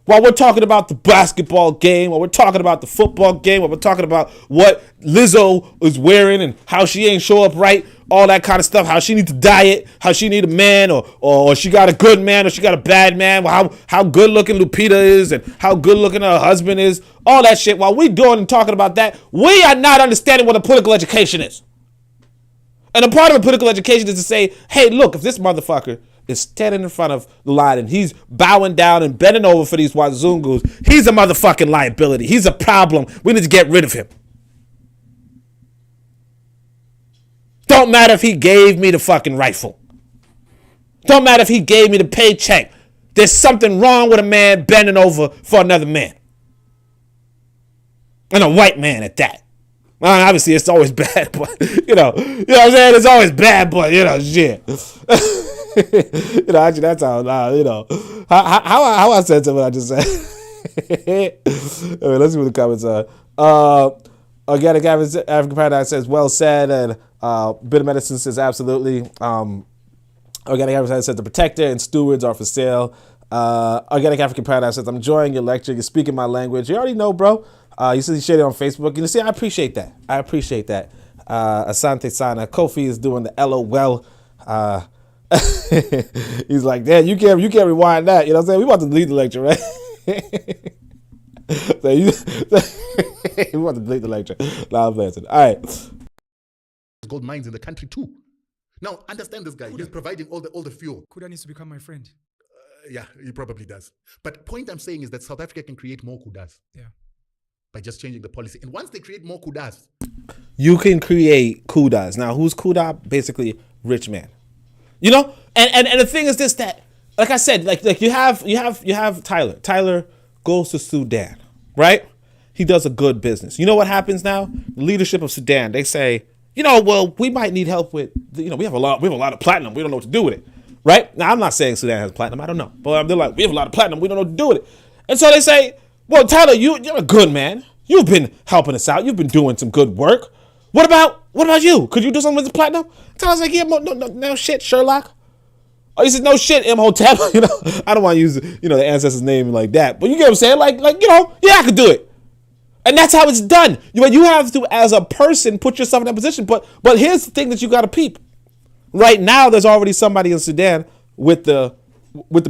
While we're talking about the basketball game, while we're talking about the football game, while we're talking about what Lizzo is wearing and how she ain't show up right, all that kind of stuff, how she needs to diet, how she need a man, or she got a good man, or she got a bad man, how good looking Lupita is, and how good looking her husband is, all that shit. While we doing and talking about that, we are not understanding what a political education is. And a part of a political education is to say, hey, look, if this motherfucker is standing in front of the line and he's bowing down and bending over for these Wazungus, he's a motherfucking liability. He's a problem. We need to get rid of him. Don't matter if he gave me the fucking rifle. Don't matter if he gave me the paycheck. There's something wrong with a man bending over for another man. And a white man at that. Well, obviously it's always bad, but you know what I'm saying? It's always bad, but shit. Actually that's how how I said something I just said. Let's see what the comments are. Organic African Paradox says, well said, and Bit of Medicine says, absolutely. Organic African Paradox says, the protector and stewards are for sale. Organic African Paradox says, I'm enjoying your lecture. You're speaking my language. You already know, bro. You said you shared it on Facebook. You see, I appreciate that. Asante Sana. Kofi is doing the LOL. He's like, damn, you can't rewind that. You know what I'm saying? We about to delete the lecture, right? We want to delete the lecture. Nah, I'm playing. All right. Gold mines in the country too. Now, understand this guy. He's providing all the fuel. Kuda needs to become my friend. Yeah, he probably does. But point I'm saying is that South Africa can create more Kudas. Yeah. By just changing the policy. And once they create more Kudas, you can create Kudas. Now, who's Kuda? Basically, rich man. You know? And the thing is this, that, like I said, like you have Tyler. Tyler goes to Sudan, right? He does a good business. You know what happens now? The leadership of Sudan, they say, well, we might need help with, we have a lot of platinum. We don't know what to do with it, right? Now, I'm not saying Sudan has platinum. I don't know. But they're like, we have a lot of platinum. We don't know what to do with it. And so they say, well, Tyler, you're a good man. You've been helping us out. You've been doing some good work. What about you? Could you do something with the platinum? Tyler's like, yeah, no shit, Sherlock. Oh, he said, no shit, Imhotep. I don't want to use, the ancestor's name like that. But you get what I'm saying? Like, yeah, I could do it. And that's how it's done. You have to, as a person, put yourself in that position. But here's the thing that you got to peep. Right now, there's already somebody in Sudan with the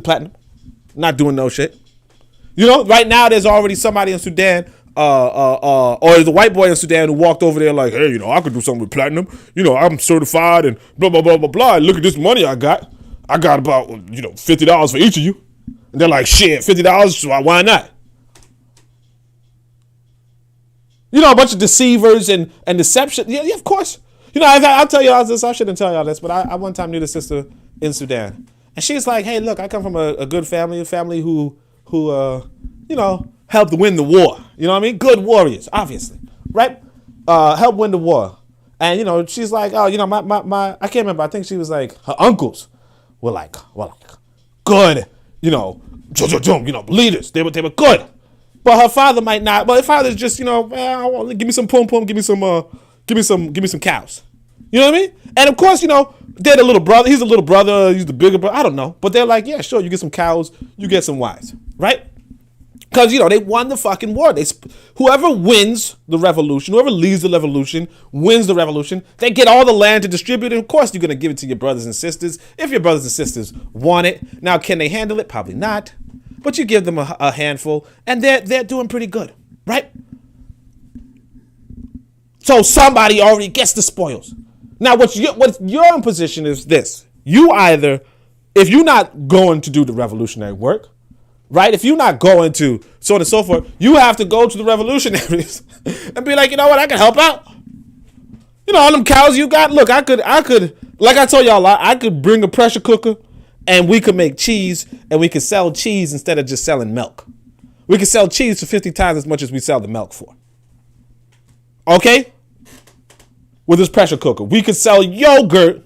platinum, not doing no shit. Right now, there's already somebody in Sudan, or there's a white boy in Sudan who walked over there like, hey, I could do something with platinum. I'm certified and blah, blah, blah, blah, blah. Look at this money I got. I got about, $50 for each of you. And they're like, shit, $50, so why not? A bunch of deceivers and deception. Yeah, of course. I'll tell y'all this. I shouldn't tell y'all this, but I one time knew the sister in Sudan. And she's like, hey, look, I come from a good family, who helped win the war. You know what I mean? Good warriors, obviously, right? Helped win the war. And, she's like, oh, my I can't remember. I think she was like, her uncles were like good, leaders. They were good. But her father might not. But her father's just, give me some pum, give me some cows. You know what I mean? And of course, they're the little brother. He's the little brother. He's the bigger brother. I don't know. But they're like, yeah, sure. You get some cows. You get some wives, right? Because, they won the fucking war. Whoever wins the revolution, whoever leads the revolution, wins the revolution, they get all the land to distribute. And of course, you're going to give it to your brothers and sisters if your brothers and sisters want it. Now, can they handle it? Probably not. But you give them a handful, and they're doing pretty good, right? So somebody already gets the spoils. Now, what's your position is this. You either, if you're not going to do the revolutionary work, right? If you're not going to so on and so forth, you have to go to the revolutionaries and be like, you know what, I can help out. You know, all them cows you got, look, I could, like I told y'all, I could bring a pressure cooker and we could make cheese and we could sell cheese instead of just selling milk. We could sell cheese for 50 times as much as we sell the milk for. Okay? With this pressure cooker. We could sell yogurt,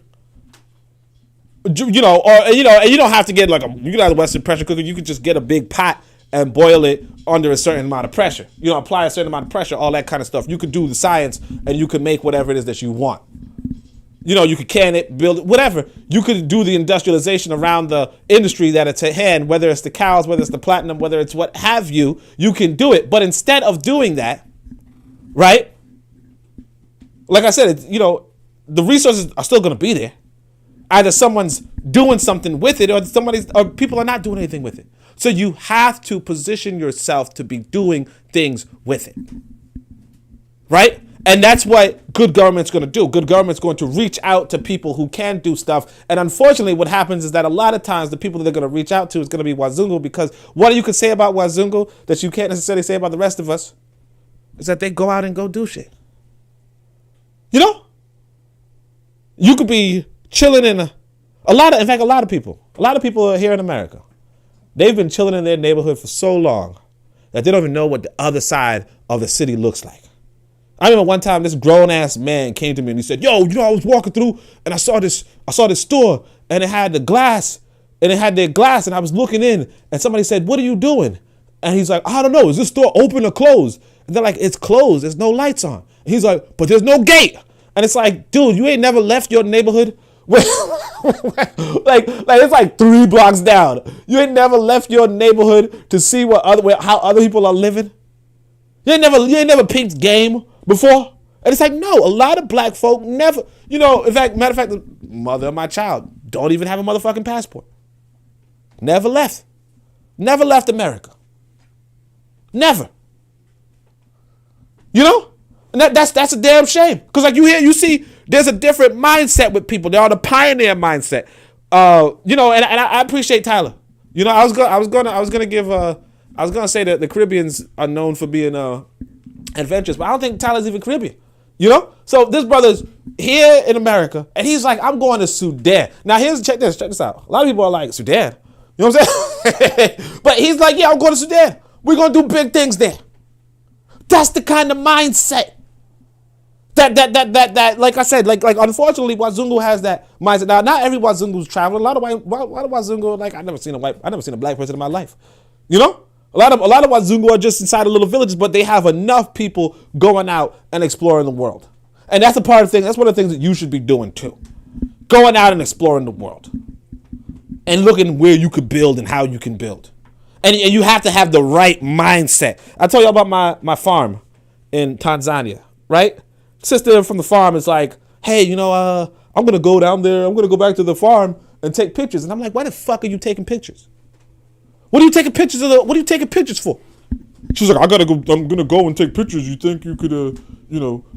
you know, or, you know, and you don't have to get like you can have a Western pressure cooker. You could just get a big pot and boil it under a certain amount of pressure. You know, apply a certain amount of pressure, all that kind of stuff. You could do the science and you could make whatever it is that you want. You know, you could can it, build it, whatever. You could do the industrialization around the industry that it's at hand, whether it's the cows, whether it's the platinum, whether it's what have you, you can do it. But instead of doing that, right? Like I said, you know, the resources are still going to be there. Either someone's doing something with it or people are not doing anything with it. So you have to position yourself to be doing things with it. Right? And that's what good government's going to do. Good government's going to reach out to people who can do stuff. And unfortunately, what happens is that a lot of times the people that they're going to reach out to is going to be Wazungu, because what you could say about Wazungu that you can't necessarily say about the rest of us is that they go out and go do shit. You know? You could be chilling in a lot of people are here in America. They've been chilling in their neighborhood for so long that they don't even know what the other side of the city looks like. I remember one time this grown ass man came to me and he said, yo, you know, I was walking through and I saw this store and it had their glass and I was looking in and somebody said, what are you doing? And he's like, I don't know. Is this store open or closed? And they're like, it's closed. There's no lights on. And he's like, but there's no gate. And it's like, dude, you ain't never left your neighborhood? like it's like 3 blocks down. You ain't never left your neighborhood to see how other people are living? You ain't never peeped game before? And it's like, no, a lot of black folk never, you know, matter of fact, the mother of my child don't even have a motherfucking passport. Never left America. Never. You know? And that's a damn shame. Because like you see, there's a different mindset with people. They're on the pioneer mindset. You know, and I appreciate Tyler. You know, I was gonna say that the Caribbeans are known for being adventurous, but I don't think Tyler's even Caribbean. You know? So this brother's here in America, and he's like, I'm going to Sudan. Now check this out. A lot of people are like, Sudan? You know what I'm saying? But he's like, yeah, I'm going to Sudan. We're gonna do big things there. That's the kind of mindset that like I said, like unfortunately Wazungu has that mindset. Now not every Wazungu's traveling. A lot of Wazungu, like I never seen a black person in my life. You know? A lot of Wazungu are just inside of little villages, but they have enough people going out and exploring the world. And that's one of the things that you should be doing too. Going out and exploring the world. And looking where you could build and how you can build. And you have to have the right mindset. I told you about my farm in Tanzania, right? Sister from the farm is like, hey, you know, I'm going to go down there. I'm going to go back to the farm and take pictures. And I'm like, why the fuck are you taking pictures? What are you taking pictures of? What are you taking pictures for? She's like, I'm gonna go and take pictures. You think you could,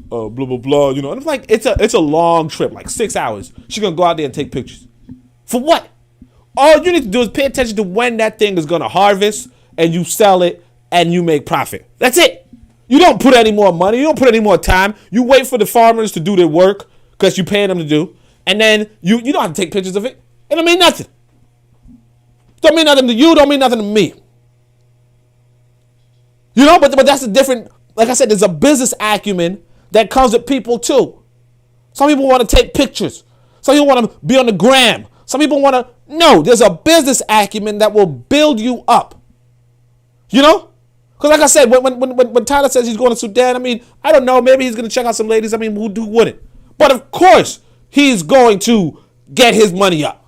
blah blah blah, you know? And I'm like, it's a long trip, like 6 hours. She's gonna go out there and take pictures. For what? All you need to do is pay attention to when that thing is gonna harvest, and you sell it, and you make profit. That's it. You don't put any more money. You don't put any more time. You wait for the farmers to do their work because you're paying them to do, and then you don't have to take pictures of it. It don't mean nothing. Don't mean nothing to you, don't mean nothing to me. You know, but that's a different, like I said, there's a business acumen that comes with people too. Some people want to take pictures. Some people want to be on the gram. Some people want to, no, there's a business acumen that will build you up. You know? Because like I said, when Tyler says he's going to Sudan, I mean, I don't know, maybe he's going to check out some ladies. I mean, who wouldn't? But of course, he's going to get his money up.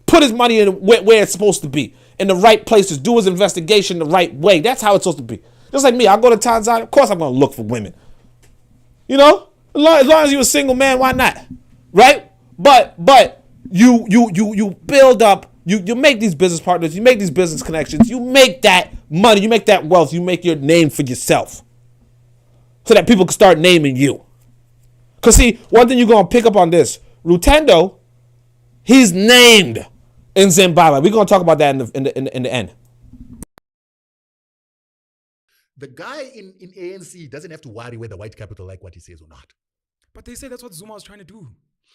Put his money in where it's supposed to be, in the right places, do his investigation the right way. That's how it's supposed to be. Just like me, I go to Tanzania, of course I'm going to look for women. You know, as long as you're a single man, why not? Right? But you build up, you make these business partners, you make these business connections, you make that money, you make that wealth, you make your name for yourself, so that people can start naming you. Because see, one thing you're going to pick up on this, Rutendo, he's named in Zimbabwe. We're going to talk about that in the end. The guy in ANC doesn't have to worry whether white capital like what he says or not. But they say that's what Zuma was trying to do.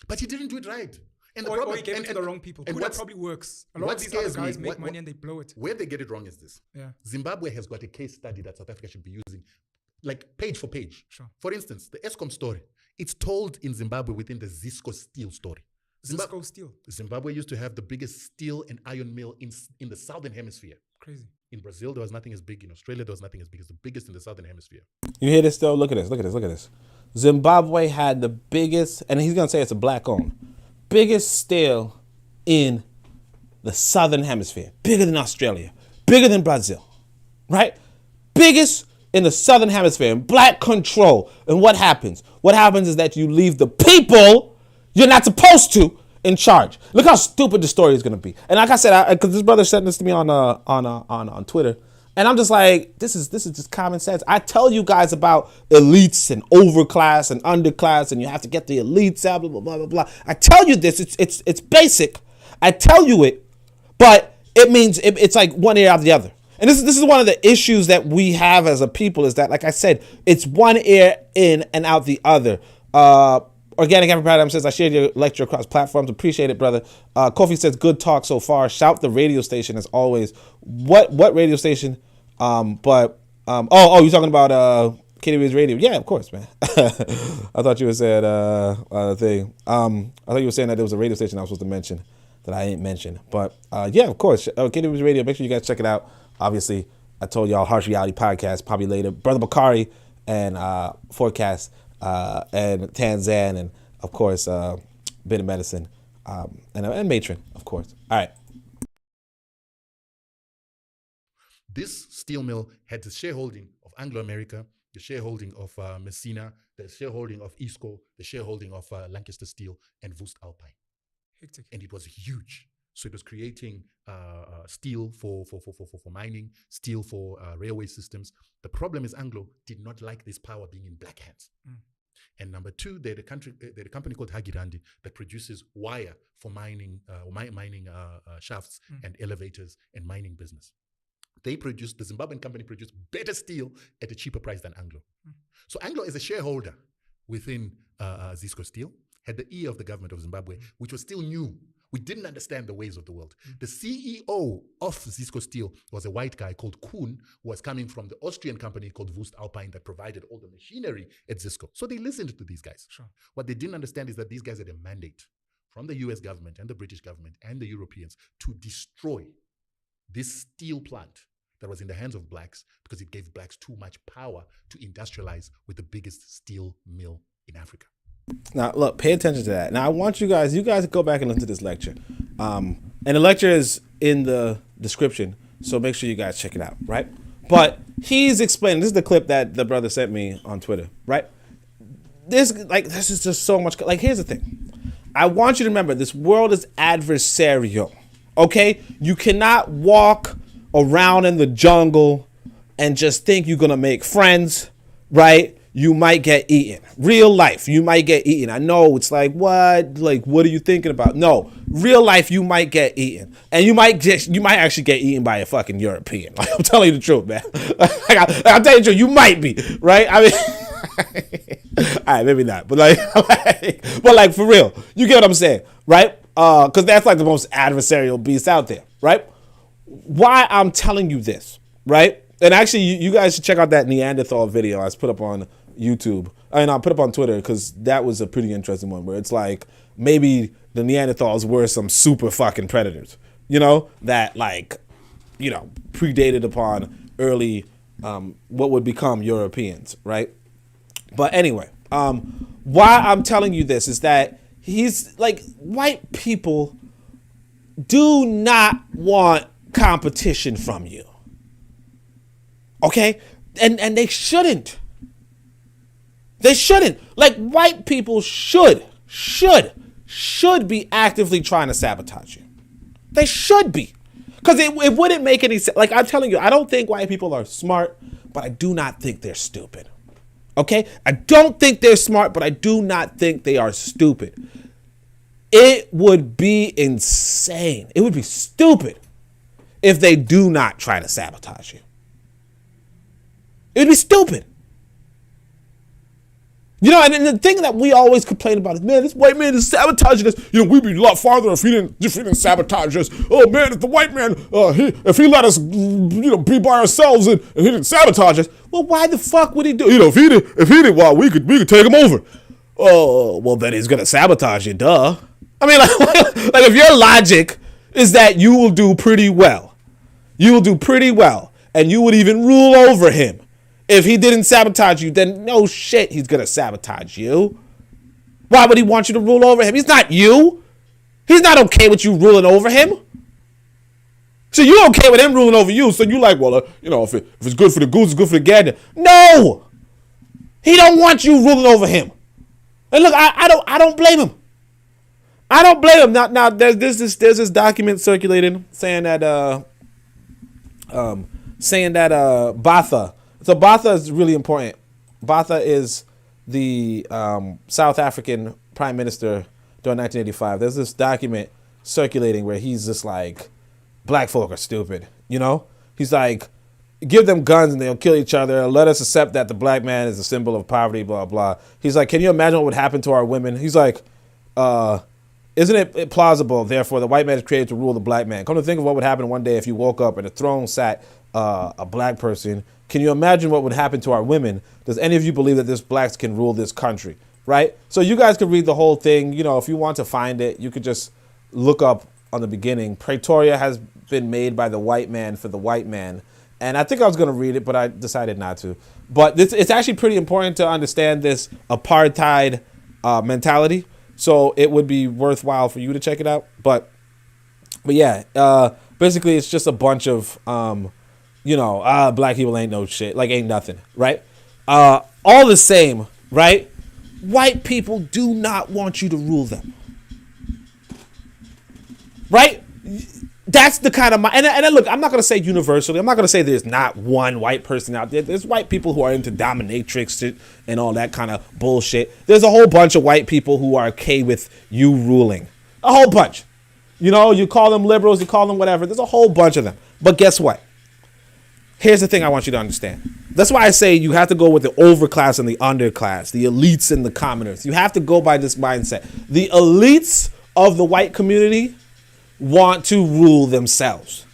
But he didn't do it right. And the Or problem, he gave it to the wrong people. and That probably works. A lot what of these other scares me- guys make what- money and they blow it. where they get it wrong is this. Yeah. Zimbabwe has got a case study that South Africa should be using, like page for page. Sure. For instance, the ESCOM story. It's told in Zimbabwe within the Zisco steel story. Cisco Steel. Zimbabwe used to have the biggest steel and iron mill in the southern hemisphere. Crazy. In Brazil, there was nothing as big. In Australia, there was nothing as big. It's the biggest in the southern hemisphere. You hear this though? Look at this. Zimbabwe had the biggest, and he's going to say it's a black owned, biggest steel in the southern hemisphere. Bigger than Australia. Bigger than Brazil. Right? Biggest in the southern hemisphere. And black control. And what happens? What happens is that you leave the people you're not supposed to in charge. Look how stupid the story is going to be. And like I said, because this brother sent this to me on Twitter, and I'm just like, this is just common sense. I tell you guys about elites and overclass and underclass, and you have to get the elites out, blah blah blah blah blah. I tell you this. It's basic. I tell you it, but it means it's like one ear out the other. And this is one of the issues that we have as a people is that, like I said, it's one ear in and out the other. Organic Every Paradigm says, I shared your lecture across platforms. Appreciate it, brother. Kofi says, good talk so far. Shout the radio station as always. What radio station? You're talking about KDW's radio. Yeah, of course, man. I thought you were saying thing. I thought you were saying that there was a radio station I was supposed to mention that I ain't mentioned. But yeah, of course. KDW's radio. Make sure you guys check it out. Obviously, I told y'all Harsh Reality Podcast, probably later. Brother Bakari and Forecast. And Tanzan, and of course, Bit of Medicine, and Matron, of course. All right. This steel mill had the shareholding of Anglo America, the shareholding of Messina, the shareholding of ISCO, the shareholding of Lancaster Steel, and Woest Alpine. Hectic. And it was huge. So it was creating steel for mining, steel for railway systems. The problem is Anglo did not like this power being in black hands. And number two, they had a company called Hagirandi that produces wire for mining shafts and elevators and mining business. The Zimbabwean company produced better steel at a cheaper price than Anglo. So Anglo is a shareholder within Zisco Steel, had the ear of the government of Zimbabwe, which was still new. We didn't understand the ways of the world. The CEO of Zisco Steel was a white guy called Kuhn, who was coming from the Austrian company called Woest Alpine that provided all the machinery at Zisco. So they listened to these guys. Sure. What they didn't understand is that these guys had a mandate from the US government and the British government and the Europeans to destroy this steel plant that was in the hands of blacks because it gave blacks too much power to industrialize with the biggest steel mill in Africa. Now, look, pay attention to that. Now, I want you guys to go back and listen to this lecture. And the lecture is in the description, so make sure you guys check it out, right? But he's explaining, this is the clip that the brother sent me on Twitter, right? This is just so much, here's the thing. I want you to remember, this world is adversarial, okay? You cannot walk around in the jungle and just think you're going to make friends, right? You might get eaten. Real life, you might get eaten. I know it's like, what? Like, what are you thinking about? No, real life, you might get eaten. And you might actually get eaten by a fucking European. Like, I'm telling you the truth, man. I'll tell you the truth, you might be, right? I mean, all right, maybe not. But like for real, you get what I'm saying, right? Because that's like the most adversarial beast out there, right? Why I'm telling you this, right? And actually, you guys should check out that Neanderthal video I put up on YouTube. I put up on Twitter because that was a pretty interesting one where it's like maybe the Neanderthals were some super fucking predators, that predated upon early what would become Europeans, right? But anyway, why I'm telling you this is that he's like, white people do not want competition from you. Okay? And they shouldn't. They shouldn't. Like, white people should be actively trying to sabotage you. They should be. Because it wouldn't make any sense. Like, I'm telling you, I don't think white people are smart, but I do not think they're stupid. Okay? I don't think they're smart, but I do not think they are stupid. It would be insane. It would be stupid if they do not try to sabotage you. It would be stupid. You know, and the thing that we always complain about is, man, this white man is sabotaging us. You know, we'd be a lot farther if he didn't sabotage us. Oh man, if the white man, if he let us, be by ourselves and he didn't sabotage us, well, why the fuck would he do? You know, if he did, well, we could take him over. Oh, well, then he's gonna sabotage you, duh. I mean, like if your logic is that you will do pretty well, and you would even rule over him. If he didn't sabotage you, then no shit, he's going to sabotage you. Why would he want you to rule over him? He's not you. He's not okay with you ruling over him. So you're okay with him ruling over you. So you like, well, if it's good for the goose, it's good for the gander. No, he don't want you ruling over him. And look, I don't blame him. I don't blame him. Now there's this document circulating saying that Botha. So Botha is really important. Botha is the South African Prime Minister during 1985. There's this document circulating where he's just like, black folk are stupid. You know, he's like, give them guns and they'll kill each other. Let us accept that the black man is a symbol of poverty, blah, blah. He's like, can you imagine what would happen to our women? He's like, isn't it plausible, therefore, the white man is created to rule the black man? Come to think of what would happen one day if you woke up and a throne sat a black person. Can you imagine what would happen to our women? Does any of you believe that this blacks can rule this country? Right? So you guys could read the whole thing. You know, if you want to find it, you could just look up on the beginning. Pretoria has been made by the white man for the white man. And I think I was going to read it, but I decided not to. But it's actually pretty important to understand this apartheid mentality. So it would be worthwhile for you to check it out. But yeah, basically it's just a bunch of, black people ain't no shit, like ain't nothing, right? All the same, right? White people do not want you to rule them, right? That's the kind of and look, I'm not going to say universally. I'm not going to say there's not one white person out there. There's white people who are into dominatrix shit and all that kind of bullshit. There's a whole bunch of white people who are okay with you ruling. A whole bunch. You know, you call them liberals, you call them whatever. There's a whole bunch of them. But guess what? Here's the thing I want you to understand. That's why I say you have to go with the overclass and the underclass, the elites and the commoners. You have to go by this mindset. The elites of the white community want to rule themselves.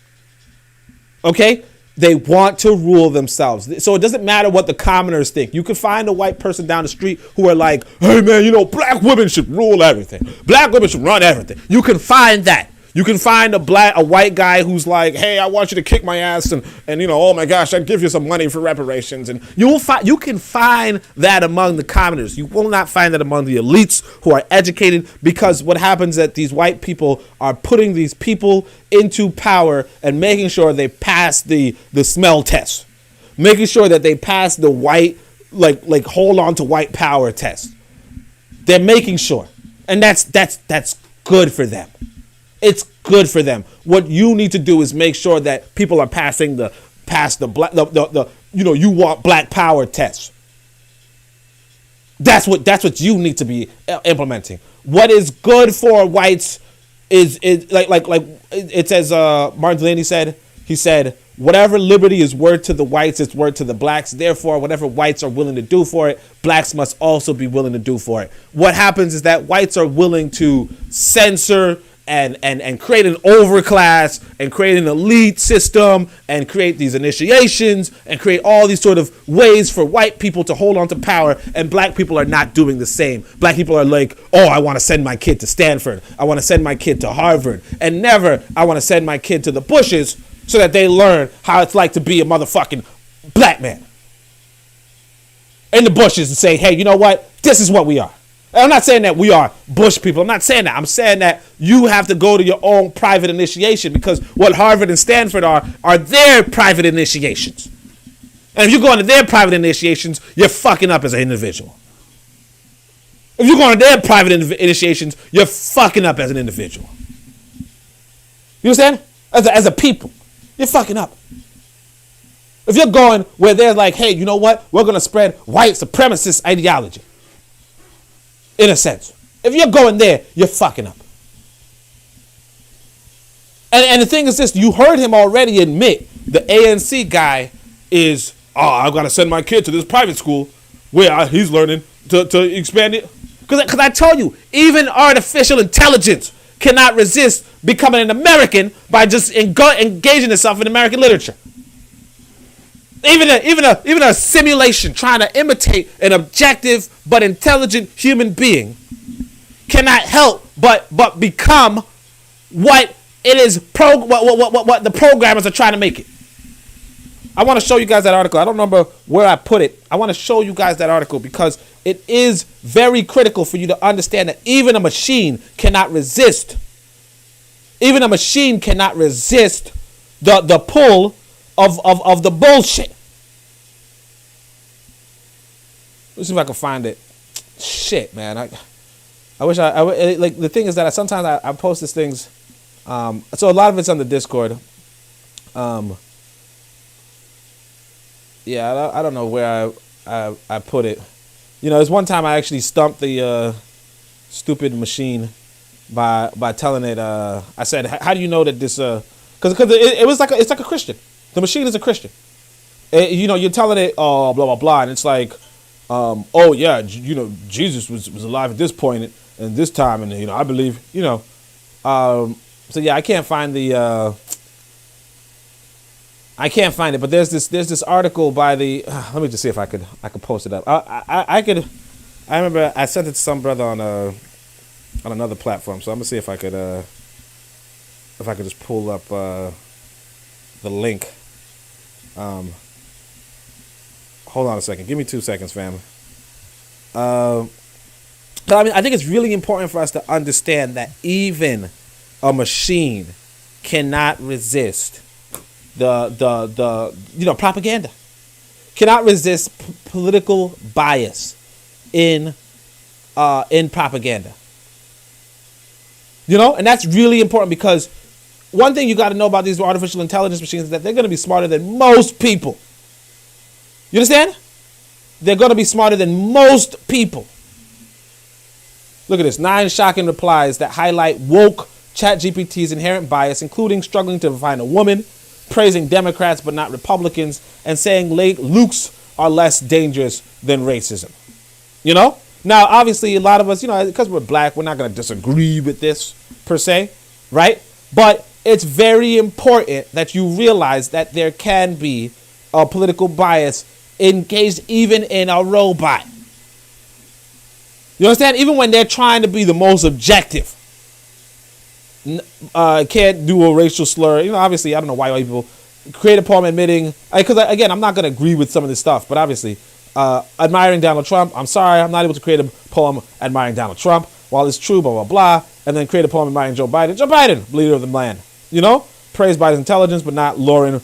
Okay? They want to rule themselves. So it doesn't matter what the commoners think. You can find a white person down the street who are like, hey man, black women should rule everything. Black women should run everything. You can find that. You can find a white guy who's like, hey, I want you to kick my ass and oh my gosh, I'd give you some money for reparations. And you can find that among the commoners. You will not find that among the elites who are educated, because what happens is that these white people are putting these people into power and making sure they pass the smell test, making sure that they pass the white, like hold on to white power test. They're making sure. And that's good for them. It's good for them. What you need to do is make sure that people are passing the black, you want black power tests. That's what you need to be implementing. What is good for whites is like it says, Martin Delaney said, he said, whatever liberty is worth to the whites, it's worth to the blacks. Therefore, whatever whites are willing to do for it, blacks must also be willing to do for it. What happens is that whites are willing to censor and create an overclass and create an elite system and create these initiations and create all these sort of ways for white people to hold on to power, and black people are not doing the same. Black people are like, oh, I want to send my kid to Stanford. I want to send my kid to Harvard. And never, I want to send my kid to the bushes so that they learn how it's like to be a motherfucking black man in the bushes and say, hey, you know what? This is what we are. I'm not saying that we are bush people. I'm not saying that. I'm saying that you have to go to your own private initiation, because what Harvard and Stanford are their private initiations. And if you go into their private initiations, you're fucking up as an individual. If you go into their private initiations, you're fucking up as an individual. You understand? As a people, you're fucking up. If you're going where they're like, hey, you know what? We're going to spread white supremacist ideology. In a sense. If you're going there, you're fucking up. And the thing is this, you heard him already admit the ANC guy is, I've got to send my kid to this private school where he's learning to expand it. Because I tell you, even artificial intelligence cannot resist becoming an American by just engaging itself in American literature. Even a simulation trying to imitate an objective but intelligent human being cannot help but become what it is what the programmers are trying to make it. I want to show you guys that article. I don't remember where I put it. I want to show you guys that article because it is very critical for you to understand that even a machine cannot resist. Even a machine cannot resist the pull of the bullshit. Let's see if I can find it. Shit, man. I wish I like the thing is that sometimes I post these things. So a lot of it's on the Discord. Yeah, I don't know where I put it. You know, there's one time I actually stumped the stupid machine by telling it. I said, "How do you know that this?" Because it was it's like a Christian. The machine is a Christian. You know, you're telling it, blah blah blah, and it's like, oh yeah, you know, Jesus was alive at this point and this time, and you know, I believe, you know. So yeah, I can't find it, but there's this article by the. Let me just see if I could post it up. I remember I sent it to some brother on another platform, so I'm gonna see if I could just pull up the link. Hold on a second. Give me 2 seconds, fam. I mean, I think it's really important for us to understand that even a machine cannot resist the you know, propaganda. Cannot resist political bias in propaganda. You know, and that's really important because one thing you got to know about these artificial intelligence machines is that they're going to be smarter than most people. You understand? They're going to be smarter than most people. Look at this. 9 shocking replies that highlight woke ChatGPT's inherent bias, including struggling to define a woman, praising Democrats but not Republicans, and saying Lukes are less dangerous than racism. You know? Now, obviously, a lot of us, you know, because we're black, we're not going to disagree with this per se, right? But it's very important that you realize that there can be a political bias engaged even in a robot. You understand? Even when they're trying to be the most objective. Can't do a racial slur. You know, obviously, I don't know why people create a poem admitting, because again, I'm not going to agree with some of this stuff, but obviously, admiring Donald Trump. I'm sorry, I'm not able to create a poem admiring Donald Trump. While it's true, blah, blah, blah. And then create a poem admiring Joe Biden. Joe Biden, leader of the land. You know? Praised by his intelligence, but not Lauren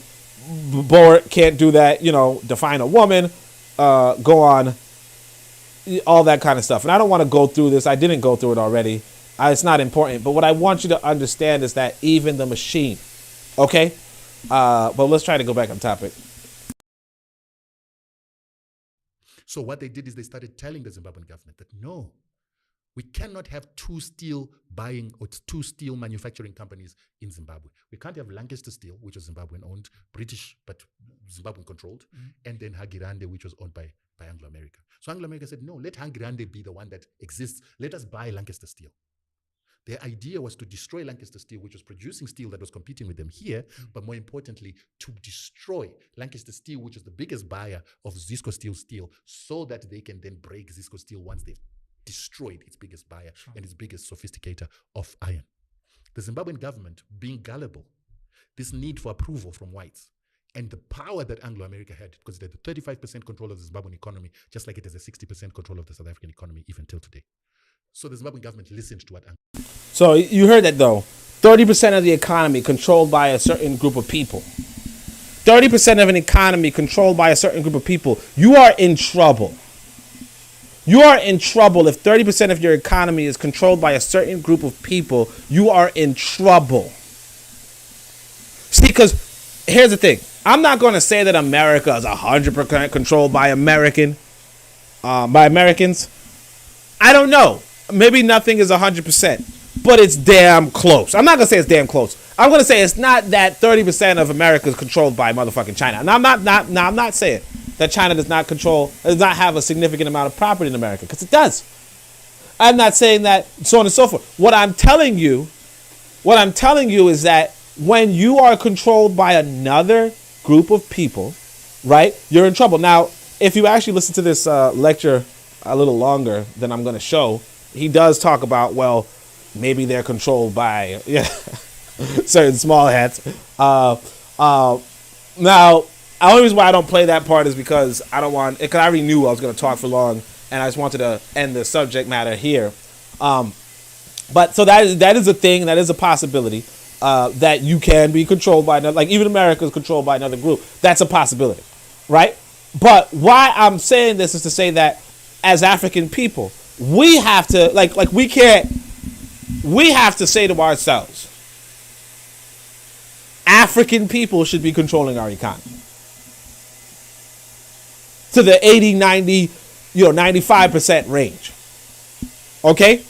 Bohr. Can't do that. You know, define a woman. Go on. All that kind of stuff. And I don't want to go through this. I didn't go through it already. It's not important. But what I want you to understand is that even the machine. Okay? But let's try to go back on topic. So what they did is they started telling the Zimbabwean government that no, we cannot have 2 steel buying or 2 steel manufacturing companies in Zimbabwe. We can't have Lancaster Steel, which was Zimbabwean owned, British but Zimbabwean controlled, and then Hagirande, which was owned by Anglo America. So Anglo America said, no, let Hagirande be the one that exists. Let us buy Lancaster Steel. Their idea was to destroy Lancaster Steel, which was producing steel that was competing with them here, but more importantly, to destroy Lancaster Steel, which is the biggest buyer of Zisco Steel, so that they can then break Zisco Steel once they've destroyed its biggest buyer and its biggest sophisticator of iron. The Zimbabwean government, being gullible, this need for approval from whites, and the power that Anglo America had, because it had the 35% control of the Zimbabwean economy, just like it has a 60% control of the South African economy, even till today. So the Zimbabwean government listened to what Anglo. So you heard that though. 30% of the economy controlled by a certain group of people. 30% of an economy controlled by a certain group of people. You are in trouble. You are in trouble if 30% of your economy is controlled by a certain group of people. You are in trouble. See, because here's the thing. I'm not going to say that America is 100% controlled by Americans. I don't know. Maybe nothing is 100%, but it's damn close. I'm not going to say it's damn close. I'm going to say it's not that 30% of America is controlled by motherfucking China. And I'm not saying that China does not have a significant amount of property in America, because it does. I'm not saying that, so on and so forth. What I'm telling you is that when you are controlled by another group of people, right, you're in trouble. Now, if you actually listen to this lecture a little longer than I'm going to show, he does talk about, well, maybe they're controlled by certain small hats. Now, the only reason why I don't play that part is because I already knew I was going to talk for long, and I just wanted to end the subject matter here. But so that is a thing, that is a possibility, that you can be controlled by another, like even America is controlled by another group. That's a possibility, right? But why I'm saying this is to say that as African people, we have to, we have to say to ourselves, African people should be controlling our economy. To the 80, 90, 95% range. Okay?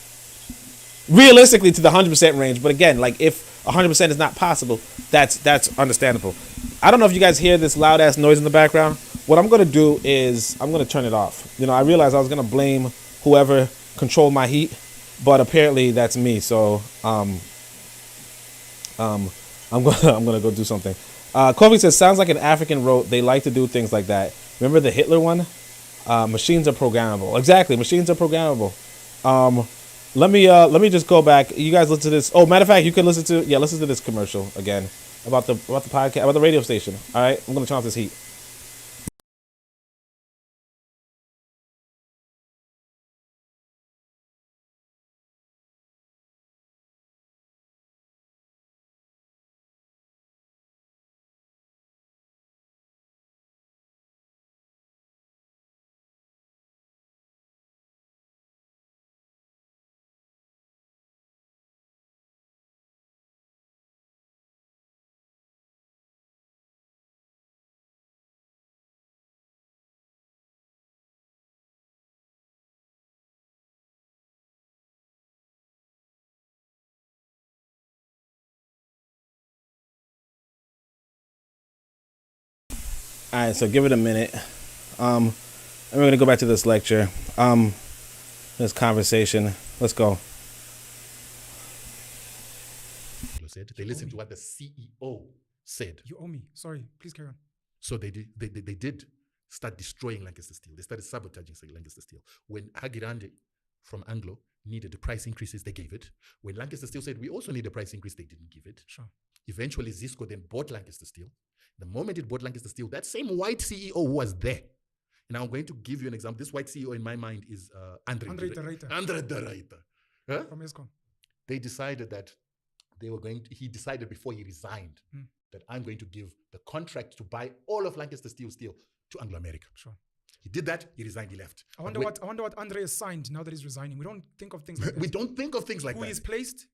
Realistically to the 100% range, but again, like if 100% is not possible, that's understandable. I don't know if you guys hear this loud ass noise in the background. What I'm going to do is I'm going to turn it off. I realized I was going to blame whoever controlled my heat, but apparently that's me. So I'm going to go do something. Kofi says, sounds like an African wrote, they like to do things like that. Remember the Hitler one? Machines are programmable. Exactly, machines are programmable. Let me just go back. You guys listen to this. Oh, matter of fact, you can listen to this commercial again about the podcast, about the radio station. All right, I'm going to turn off this heat. All right, so give it a minute. And we're gonna go back to this lecture, this conversation. Let's go. They listened to what the CEO said. You owe me. Sorry, please carry on. So they did start destroying Lancaster Steel. They started sabotaging Lancaster Steel. When Agirande from Anglo needed the price increases, they gave it. When Lancaster Steel said, we also need a price increase, they didn't give it. Sure. Eventually, Zisco then bought Lancaster Steel. The moment it bought Lancaster Steel, that same white CEO who was there, and I'm going to give you an example. This white CEO in my mind is Andre de Ruyter. Huh? From ESCOM. They decided that he decided before he resigned that I'm going to give the contract to buy all of Lancaster Steel to Anglo America. Sure. He did that, he resigned, he left. I wonder what Andre has signed now that he's resigning. We don't think of things like that. We don't think of things like that. Who is placed,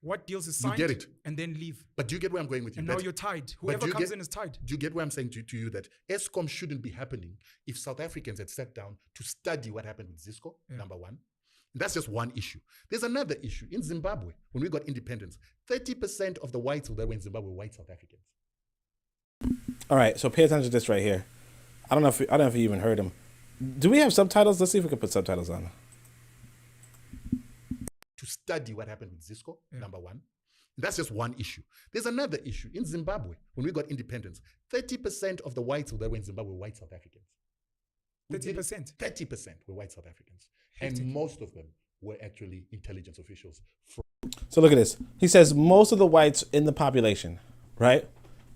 what deals is signed, you get it. And then leave. But do you get where I'm going with you? And now you're tied. Whoever comes in is tied. Do you get where I'm saying to you that ESCOM shouldn't be happening if South Africans had sat down to study what happened with Zisco, number one. And that's just one issue. There's another issue. In Zimbabwe, when we got independence, 30% of the whites who were in Zimbabwe were white South Africans. All right, so pay attention to this right here. I don't know if you even heard him. Do we have subtitles? Let's see if we can put subtitles on. To study what happened with Zisco, number one. That's just one issue. There's another issue. In Zimbabwe, when we got independence, 30% of the whites who were in Zimbabwe were white South Africans. 30%? 30% were white South Africans. And most of them were actually intelligence officials. So look at this. He says most of the whites in the population, right,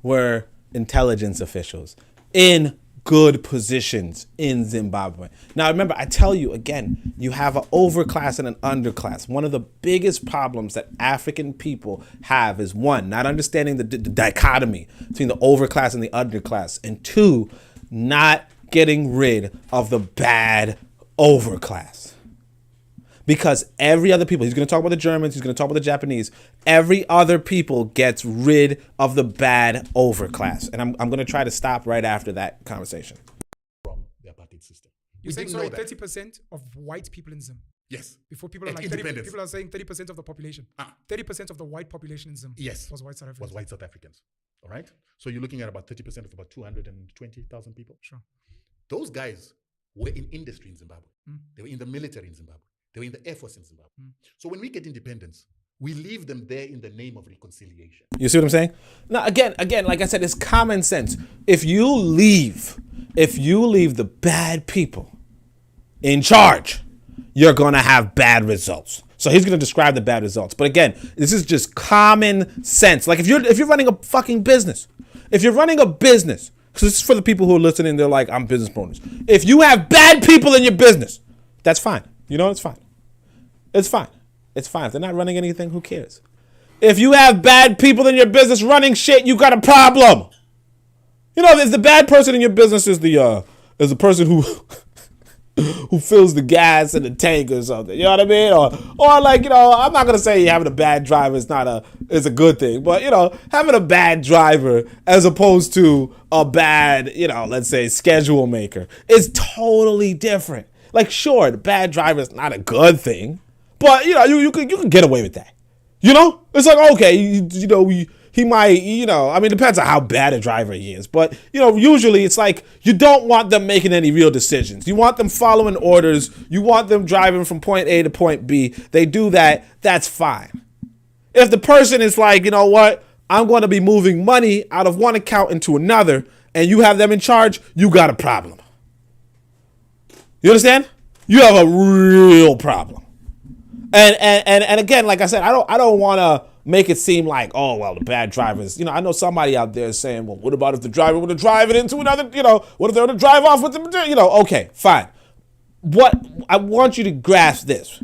were intelligence officials in good positions in Zimbabwe. Now, remember, I tell you again, you have an overclass and an underclass. One of the biggest problems that African people have is one, not understanding the dichotomy between the overclass and the underclass, and two, not getting rid of the bad overclass. because every other people, he's going to talk about the Germans, he's going to talk about the Japanese, every other people gets rid of the bad overclass. And I'm going to try to stop right after that conversation. From the apartheid system. You're saying, sorry, 30% of white people in Zim. Yes. Before people are like 30, people are saying 30% of the population. 30% of the white population in Zim. Yes. Was white South Africans. Was white South Africans. All right. So you're looking at about 30% of about 220,000 people. Sure. Those guys were in industry in Zimbabwe. They were in the military in Zimbabwe. They were in the Air Force in Zimbabwe. So when we get independence, we leave them there in the name of reconciliation. You see what I'm saying? Now, again, like I said, it's common sense. If you leave the bad people in charge, you're going to have bad results. So he's going to describe the bad results. But again, this is just common sense. Like if you're running a fucking business, because this is for the people who are listening, they're like, I'm business owners. If you have bad people in your business, that's fine. You know, it's fine. It's fine. It's fine. If they're not running anything, who cares? If you have bad people in your business running shit, you got a problem. You know, if the bad person in your business is the person who who fills the gas in the tank or something, you know what I mean? Or like, you know, I'm not gonna say having a bad driver is a good thing, but you know, having a bad driver as opposed to a bad, you know, let's say schedule maker is totally different. Like, sure, the bad driver is not a good thing, but you know, you can get away with that. You know, it's like, okay, you know, he might, you know, I mean, it depends on how bad a driver he is. But, you know, usually it's like you don't want them making any real decisions. You want them following orders. You want them driving from point A to point B. They do that. That's fine. If the person is like, you know what, I'm going to be moving money out of one account into another, and you have them in charge, you got a problem. You understand? You have a real problem. And again, like I said, I don't want to make it seem like, oh, well, the bad drivers, you know, I know somebody out there saying, well, what about if the driver would have driven into another, you know, what if they would have drive off with the, you know, okay, fine. What I want you to grasp this.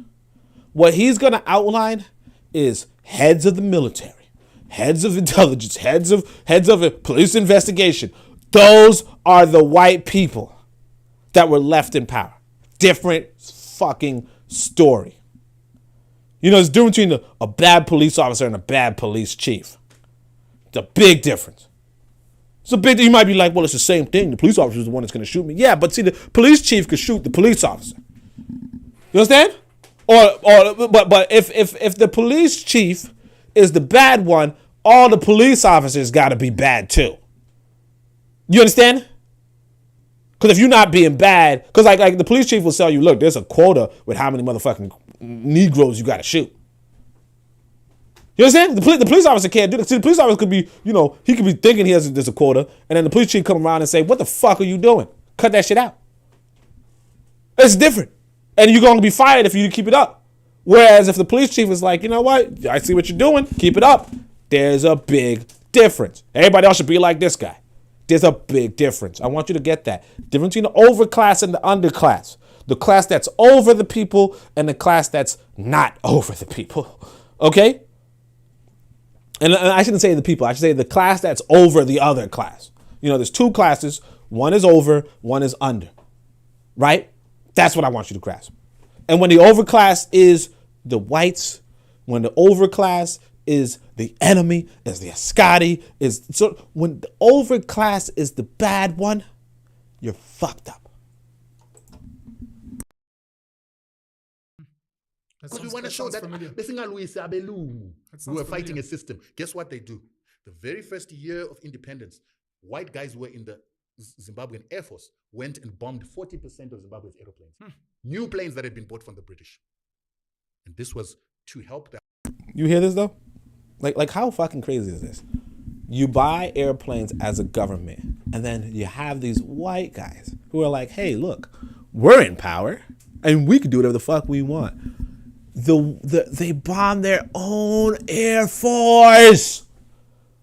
What he's going to outline is heads of the military, heads of intelligence, heads of police investigation. Those are the white people that were left in power. Different fucking story. You know, there's a difference between a bad police officer and a bad police chief. It's a big difference. You might be like, well, it's the same thing. The police officer is the one that's going to shoot me. Yeah, but see, the police chief could shoot the police officer. You understand? But if the police chief is the bad one, all the police officers got to be bad too. You understand? Because if you're not being bad, because like the police chief will tell you, look, there's a quota with how many motherfucking Negroes you got to shoot. You understand? The police officer can't do that. See, the police officer could be, you know, he could be thinking there's a quota, and then the police chief come around and say, what the fuck are you doing? Cut that shit out. It's different. And you're going to be fired if you keep it up. Whereas if the police chief is like, you know what? I see what you're doing. Keep it up. There's a big difference. Everybody else should be like this guy. There's a big difference. I want you to get that. Difference between the overclass and the underclass. The class that's over the people and the class that's not over the people. Okay? And I shouldn't say the people. I should say the class that's over the other class. You know, there's two classes. One is over, one is under. Right? That's what I want you to grasp. And when the overclass is the whites, when the overclass is the enemy, is the Ascati, so when the overclass is the bad one, you're fucked up. Because we want to show that we were fighting a system. Guess what they do? The very first year of independence, white guys who were in the Zimbabwean Air Force went and bombed 40% of Zimbabwe's aeroplanes. New planes that had been bought from the British. And this was to help them. You hear this though? Like how fucking crazy is this? You buy airplanes as a government, and then you have these white guys who are like, hey, look, we're in power, and we can do whatever the fuck we want. They bomb their own Air Force.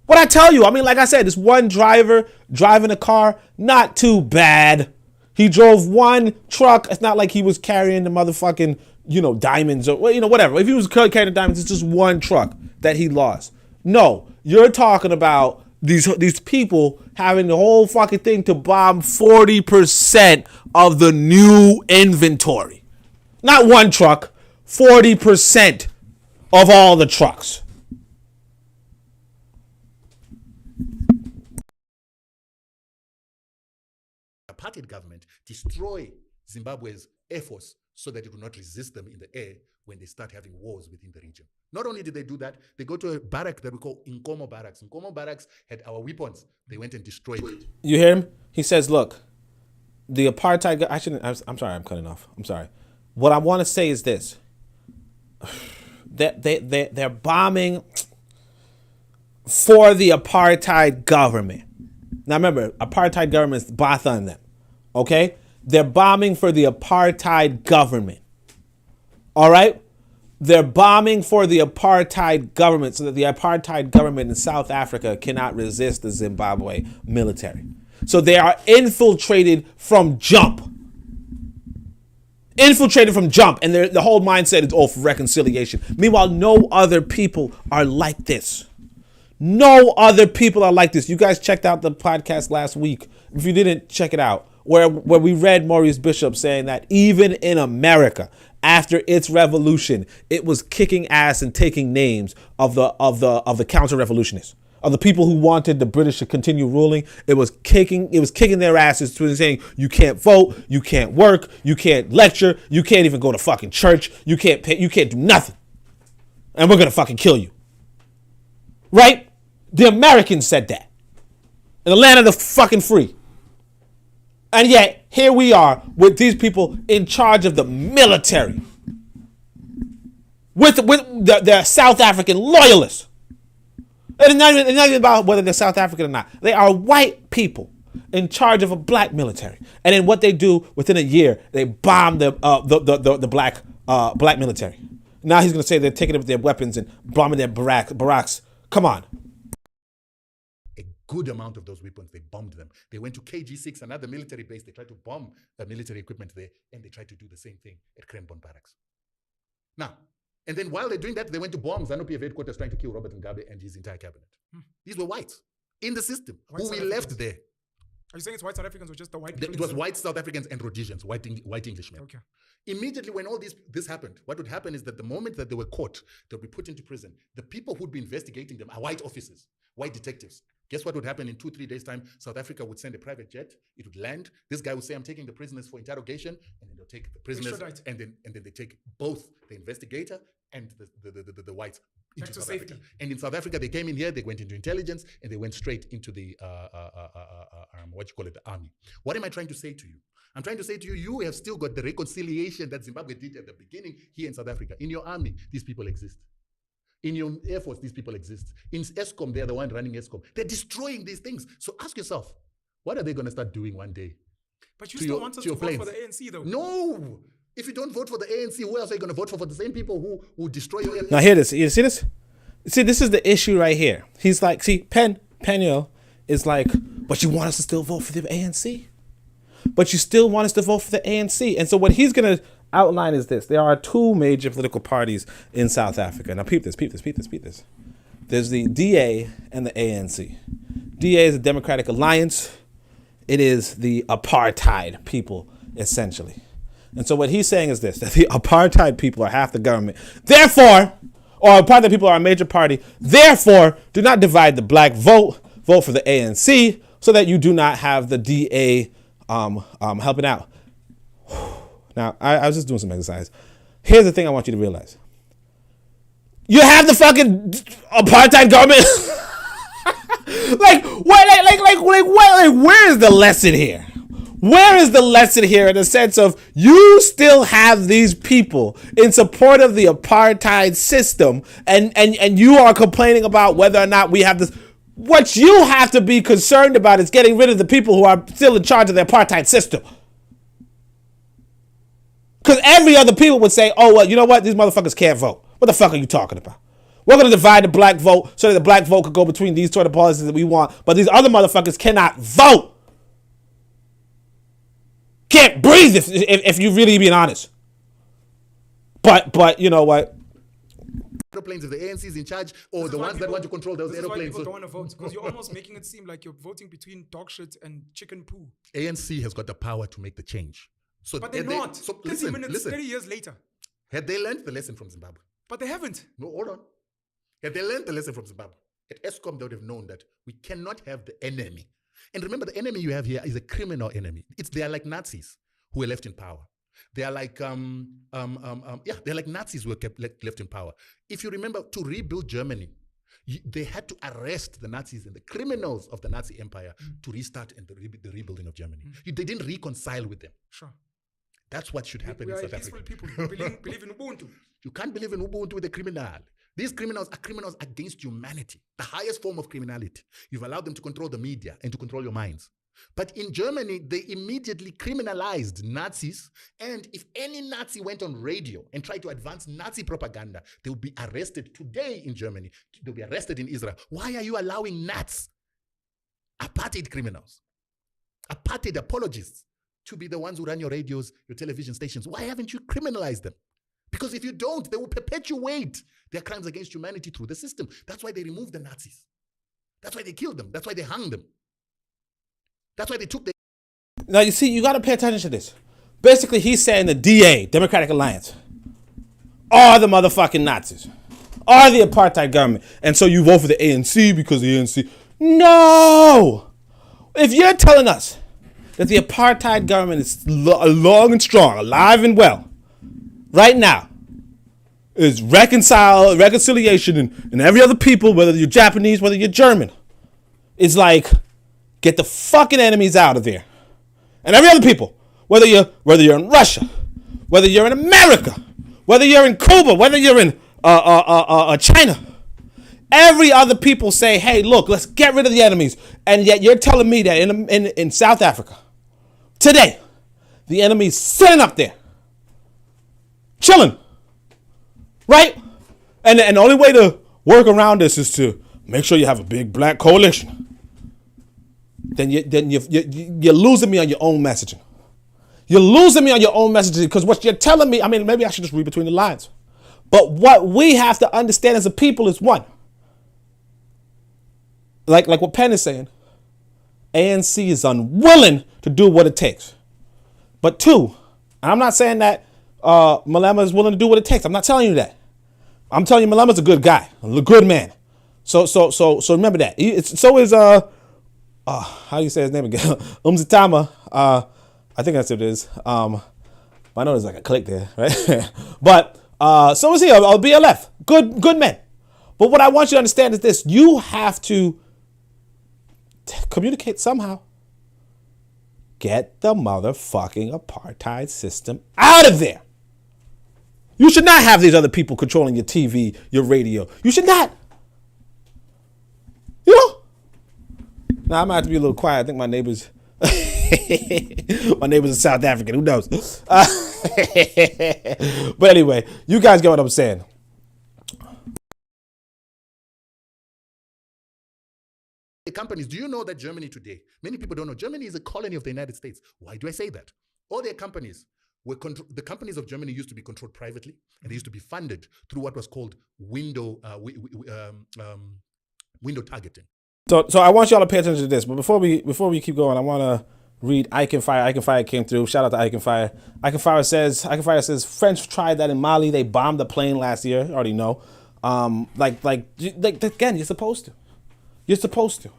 What I tell you, I mean, like I said, this one driver driving a car, not too bad. He drove one truck. It's not like he was carrying the motherfucking, you know, diamonds or, you know, whatever. If he was carrying the diamonds, it's just one truck that he lost. No, you're talking about these people having the whole fucking thing to bomb 40% of the new inventory. Not one truck, 40% of all the trucks. Apartheid government destroy Zimbabwe's air force so that it will not resist them in the air when they start having wars within the region. Not only did they do that, they go to a barrack that we call Nkomo Barracks. Nkomo Barracks had our weapons. They went and destroyed it. You hear him? He says, look, the apartheid... I'm sorry, I'm cutting off. I'm sorry. What I want to say is this. They're bombing for the apartheid government. Now remember, apartheid government is Botha and them. Okay? They're bombing for the apartheid government. All right? They're bombing for the apartheid government so that the apartheid government in South Africa cannot resist the Zimbabwe military. So they are infiltrated from jump. Infiltrated from jump. And the whole mindset is all for reconciliation. Meanwhile, no other people are like this. No other people are like this. You guys checked out the podcast last week. If you didn't, check it out. Where we read Maurice Bishop saying that even in America, after its revolution, it was kicking ass and taking names of the counter-revolutionists, of the people who wanted the British to continue ruling. It was kicking their asses to saying you can't vote, you can't work, you can't lecture, you can't even go to fucking church, you can't do nothing, and we're gonna fucking kill you. Right? The Americans said that in the land of the fucking free. And yet, here we are with these people in charge of the military. With the South African loyalists. It's not even about whether they're South African or not. They are white people in charge of a black military. And then what they do within a year, they bomb the black military. Now he's going to say they're taking up their weapons and bombing their barracks. Come on. Good amount of those weapons, they bombed them. They went to KG6, another military base. They tried to bomb military equipment there, and they tried to do the same thing at Krembon Barracks. Now, and then while they're doing that, they went to bomb ZANU-PF headquarters trying to kill Robert Mugabe and his entire cabinet. These were whites in the system who we left there. Are you saying it's white South Africans or just the white? It was white South Africans and Rhodesians, white Englishmen. Okay. Immediately when all this happened, what would happen is that the moment that they were caught, they'll be put into prison. The people who'd be investigating them are white officers, white detectives. Guess what would happen in 2-3 days' time? South Africa would send a private jet. It would land. This guy would say, "I'm taking the prisoners for interrogation," and then they'll take the prisoners, and then they take both the investigator and the whites into South Africa. And in South Africa, they came in here. They went into intelligence, and they went straight into the the army. What am I trying to say to you? I'm trying to say to you, you have still got the reconciliation that Zimbabwe did at the beginning here in South Africa. In your army, these people exist. In your Air Force, these people exist. In ESCOM, they're the one running ESCOM. They're destroying these things. So ask yourself, what are they going to start doing one day? But you still want us to vote for the ANC, though. No. If you don't vote for the ANC, who else are you going to vote for? For the same people who destroy your ANC? Now hear this. You see this? See, this is the issue right here. He's like, see, Penio is like, but you want us to still vote for the ANC? But you still want us to vote for the ANC. And so what he's going to outline is this. There are two major political parties in South Africa. Now peep this. There's the DA and the ANC. DA is the Democratic Alliance. It is the apartheid people, essentially. And so what he's saying is this, that the apartheid people are half the government. Therefore, or apartheid people are a major party. Therefore, do not divide the black vote. Vote for the ANC so that you do not have the DA helping out. Now, I was just doing some exercise. Here's the thing I want you to realize. You have the fucking apartheid government. Where is the lesson here? Where is the lesson here in the sense of you still have these people in support of the apartheid system and you are complaining about whether or not we have this. What you have to be concerned about is getting rid of the people who are still in charge of the apartheid system. Because every other people would say, oh, well, you know what? These motherfuckers can't vote. What the fuck are you talking about? We're going to divide the black vote so that the black vote could go between these sort of policies that we want. But these other motherfuckers cannot vote. Can't breathe if you really being honest. But you know what? Aeroplanes, if the ANC is in charge, or the ones that want to control those aeroplanes. This is why people don't want to vote, because you're almost making it seem like you're voting between dog shit and chicken poo. ANC has got the power to make the change. But they're not. So 30 years later. Had they learned the lesson from Zimbabwe? But they haven't. No, hold on. Had they learned the lesson from Zimbabwe, at ESCOM they would have known that we cannot have the enemy. And remember, the enemy you have here is a criminal enemy. They are like Nazis who were left in power. They are like they're like Nazis who were left in power. If you remember, to rebuild Germany, they had to arrest the Nazis and the criminals of the Nazi empire to restart and the rebuilding of Germany. They didn't reconcile with them. Sure. That's what should happen in South Africa. People believe in Ubuntu. You can't believe in Ubuntu with a criminal. These criminals are criminals against humanity, the highest form of criminality. You've allowed them to control the media and to control your minds. But in Germany, they immediately criminalized Nazis. And if any Nazi went on radio and tried to advance Nazi propaganda, they would be arrested today in Germany. They'll be arrested in Israel. Why are you allowing Nazis, apartheid criminals, apartheid apologists, to be the ones who run your radios, your television stations? Why haven't you criminalized them? Because if you don't, they will perpetuate their crimes against humanity through the system. That's why they removed the Nazis. That's why they killed them. That's why they hung them. That's why they took the... Now, you see, you got to pay attention to this. Basically, he's saying the DA, Democratic Alliance, are the motherfucking Nazis, are the apartheid government. And so you vote for the ANC because the ANC... No! If you're telling us that the apartheid government is long and strong, alive and well, right now, is reconciliation and every other people, whether you're Japanese, whether you're German, is like, get the fucking enemies out of there. And every other people, whether you're in Russia, whether you're in America, whether you're in Cuba, whether you're in China, every other people say, hey, look, let's get rid of the enemies. And yet you're telling me that in South Africa, today, the enemy's sitting up there, chilling, right? And the only way to work around this is to make sure you have a big black coalition. Then you're losing me on your own messaging. You're losing me on your own messaging because what you're telling me, I mean, maybe I should just read between the lines. But what we have to understand as a people is one, like what Penn is saying, ANC is unwilling to do what it takes. But two, I'm not saying that Malema is willing to do what it takes. I'm not telling you that. I'm telling you Malema's a good guy, a good man. So remember that. So is how do you say his name again? Umzitama. I think that's what it is. I know there's like a click there, right? But so is he, a BLF. Good man. But what I want you to understand is this: you have to communicate somehow. Get the motherfucking apartheid system out of there. You should not have these other people controlling your TV, your radio. You should not. You know? Now, I might have to be a little quiet. I think my neighbors are South African. Who knows? But anyway, you guys get what I'm saying. Companies, do you know that Germany today, many people don't know, Germany is a colony of the United States. Why do I say that? All their companies were the companies of Germany used to be controlled privately, and they used to be funded through what was called window targeting. So I want y'all to pay attention to this. But before we keep going, I want to read Ike and Fire. Ike and Fire came through. Shout out to Ike and Fire. Ike and Fire says French tried that in Mali. They bombed the plane last year. I already know. Like again, you're supposed to. You're supposed to.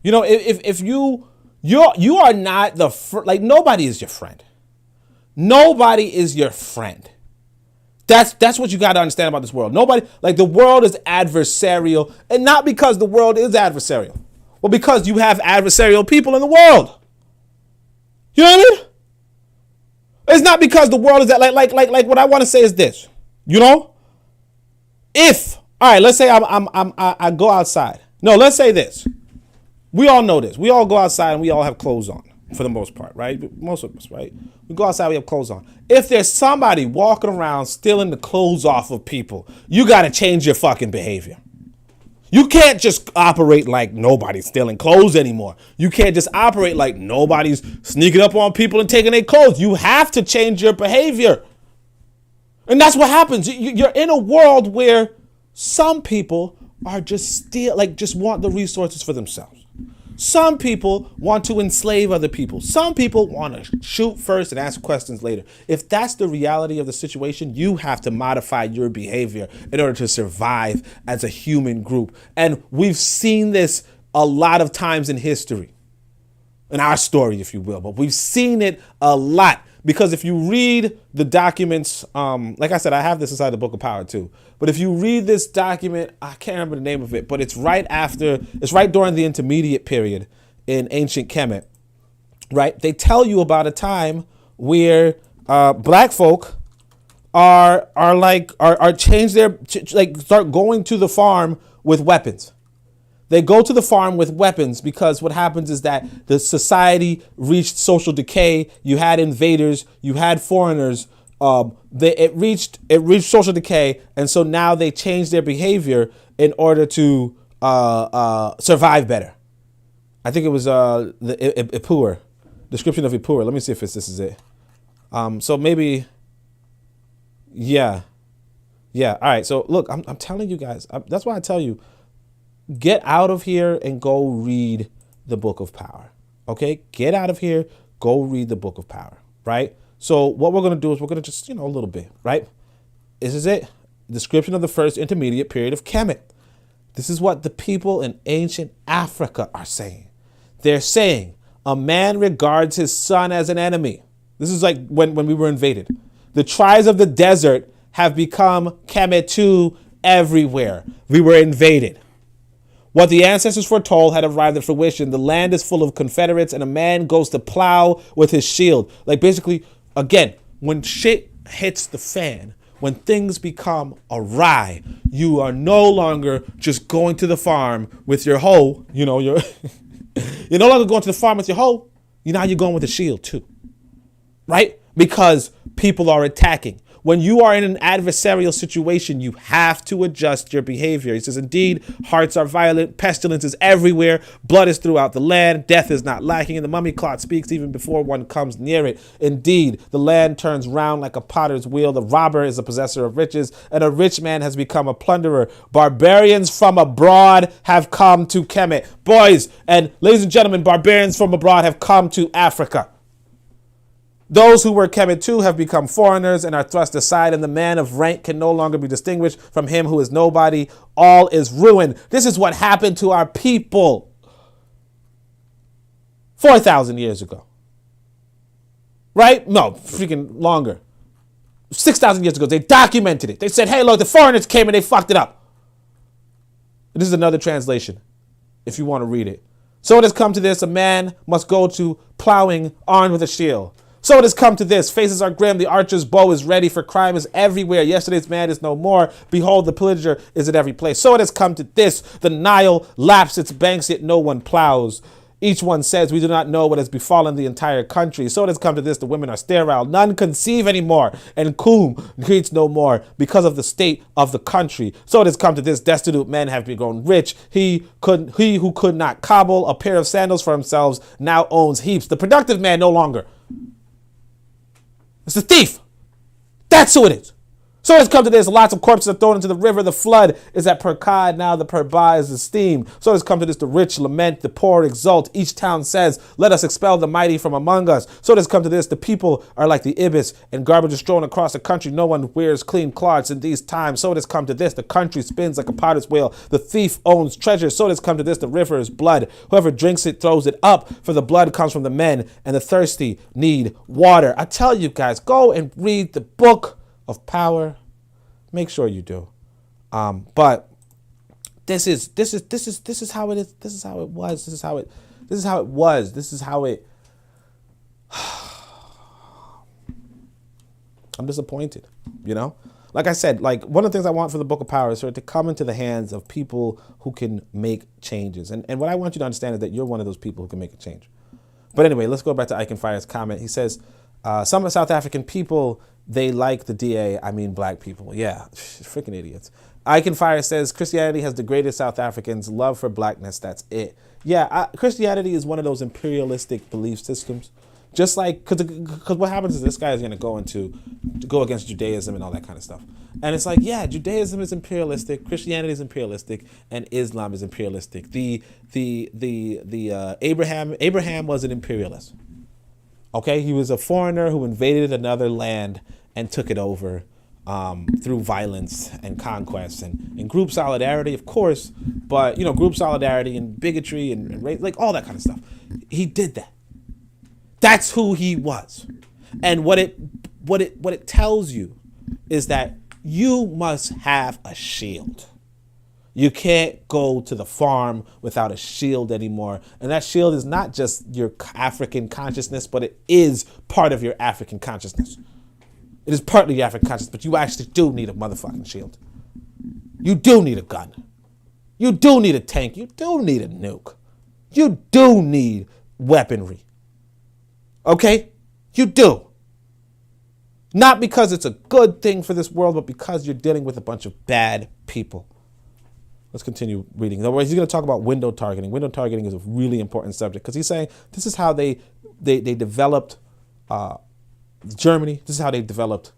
You know, if you are not like nobody is your friend. Nobody is your friend. That's what you got to understand about this world. Nobody, like the world is adversarial, and not because the world is adversarial, but because you have adversarial people in the world. You know what I mean? It's not because the world is that like what I want to say is this. You know, if all right, let's say I go outside. No, let's say this. We all know this. We all go outside and we all have clothes on for the most part, right? Most of us, right? We go outside, we have clothes on. If there's somebody walking around stealing the clothes off of people, you got to change your fucking behavior. You can't just operate like nobody's stealing clothes anymore. You can't just operate like nobody's sneaking up on people and taking their clothes. You have to change your behavior. And that's what happens. You're in a world where some people are just just want the resources for themselves. Some people want to enslave other people. Some people want to shoot first and ask questions later. If that's the reality of the situation, you have to modify your behavior in order to survive as a human group. And we've seen this a lot of times in history, in our story, if you will, but we've seen it a lot. Because if you read the documents, like I said, I have this inside the Book of Power too. But if you read this document, I can't remember the name of it, but it's right during the intermediate period in ancient Kemet, right? They tell you about a time where black folk start going to the farm with weapons. They go to the farm with weapons because what happens is that the society reached social decay. You had invaders, you had foreigners. It reached social decay, and so now they changed their behavior in order to survive better. I think it was the Ipuwer, description of Ipuwer. Let me see if this is it. So maybe, yeah. All right. So look, I'm telling you guys. That's why I tell you. Get out of here and go read the Book of Power. Okay? Get out of here, go read the Book of Power, right? So what we're going to do is we're going to just, a little bit, right? This is it. Description of the first intermediate period of Kemet. This is what the people in ancient Africa are saying. They're saying a man regards his son as an enemy. This is like when we were invaded. The tribes of the desert have become Kemet II everywhere. We were invaded. What the ancestors foretold had arrived at fruition. The land is full of Confederates, and a man goes to plow with his shield. Like basically, again, when shit hits the fan, when things become awry, you are no longer just going to the farm with your hoe. You're no longer going to the farm with your hoe. You're going with a shield too, right? Because people are attacking. When you are in an adversarial situation, you have to adjust your behavior. He says, indeed, hearts are violent, pestilence is everywhere, blood is throughout the land, death is not lacking, and the mummy clot speaks even before one comes near it. Indeed, the land turns round like a potter's wheel, the robber is a possessor of riches, and a rich man has become a plunderer. Barbarians from abroad have come to Kemet. Boys and ladies and gentlemen, barbarians from abroad have come to Africa. Those who were Kemet II have become foreigners and are thrust aside, and the man of rank can no longer be distinguished from him who is nobody. All is ruined. This is what happened to our people 4,000 years ago. Right? No, freaking longer. 6,000 years ago. They documented it. They said, hey, look, the foreigners came and they fucked it up. This is another translation, if you want to read it. So it has come to this, a man must go to plowing armed with a shield. So it has come to this, faces are grim, the archer's bow is ready, for crime is everywhere. Yesterday's man is no more. Behold, the pillager is at every place. So it has come to this, the Nile laps its banks, yet no one plows. Each one says, we do not know what has befallen the entire country. So it has come to this, the women are sterile. None conceive anymore, and Kum creates no more because of the state of the country. So it has come to this, destitute men have grown rich. He who could not cobble a pair of sandals for himself now owns heaps. The productive man no longer. It's the thief. That's who it is. So it's come to this, lots of corpses are thrown into the river. The flood is at Perkad, now the Perba is esteemed. So it's come to this, the rich lament, the poor exult. Each town says, let us expel the mighty from among us. So it has come to this, the people are like the ibis, and garbage is strewn across the country. No one wears clean cloths in these times. So it has come to this, the country spins like a potter's wheel. The thief owns treasure. So it has come to this, the river is blood. Whoever drinks it throws it up, for the blood comes from the men, and the thirsty need water. I tell you guys, go and read the Book of Power. Make sure you do. But this is how it is. This is how it was. This is how it was. This is how it. I'm disappointed. Like I said, like one of the things I want for the Book of Power is for it to come into the hands of people who can make changes. And what I want you to understand is that you're one of those people who can make a change. But anyway, let's go back to Iconfire's comment. He says, some South African people, they like the DA, I mean black people. Yeah, freaking idiots. Iconfire says, Christianity has degraded South Africans' love for blackness. That's it. Yeah, Christianity is one of those imperialistic belief systems Just like, because what happens is this guy is going to go against Judaism and all that kind of stuff. And it's like, yeah, Judaism is imperialistic, Christianity is imperialistic, and Islam is imperialistic. Abraham was an imperialist. Okay, he was a foreigner who invaded another land and took it over through violence and conquest and group solidarity, of course, but group solidarity and bigotry and race, like all that kind of stuff. He did that. That's who he was. And what it tells you is that you must have a shield. You can't go to the farm without a shield anymore. And that shield is not just your African consciousness, but it is part of your African consciousness. It is partly your African consciousness, but you actually do need a motherfucking shield. You do need a gun. You do need a tank. You do need a nuke. You do need weaponry. Okay? You do. Not because it's a good thing for this world, but because you're dealing with a bunch of bad people. Let's continue reading. Otherwise, he's going to talk about window targeting. Window targeting is a really important subject because he's saying this is how they developed Germany. This is how they developed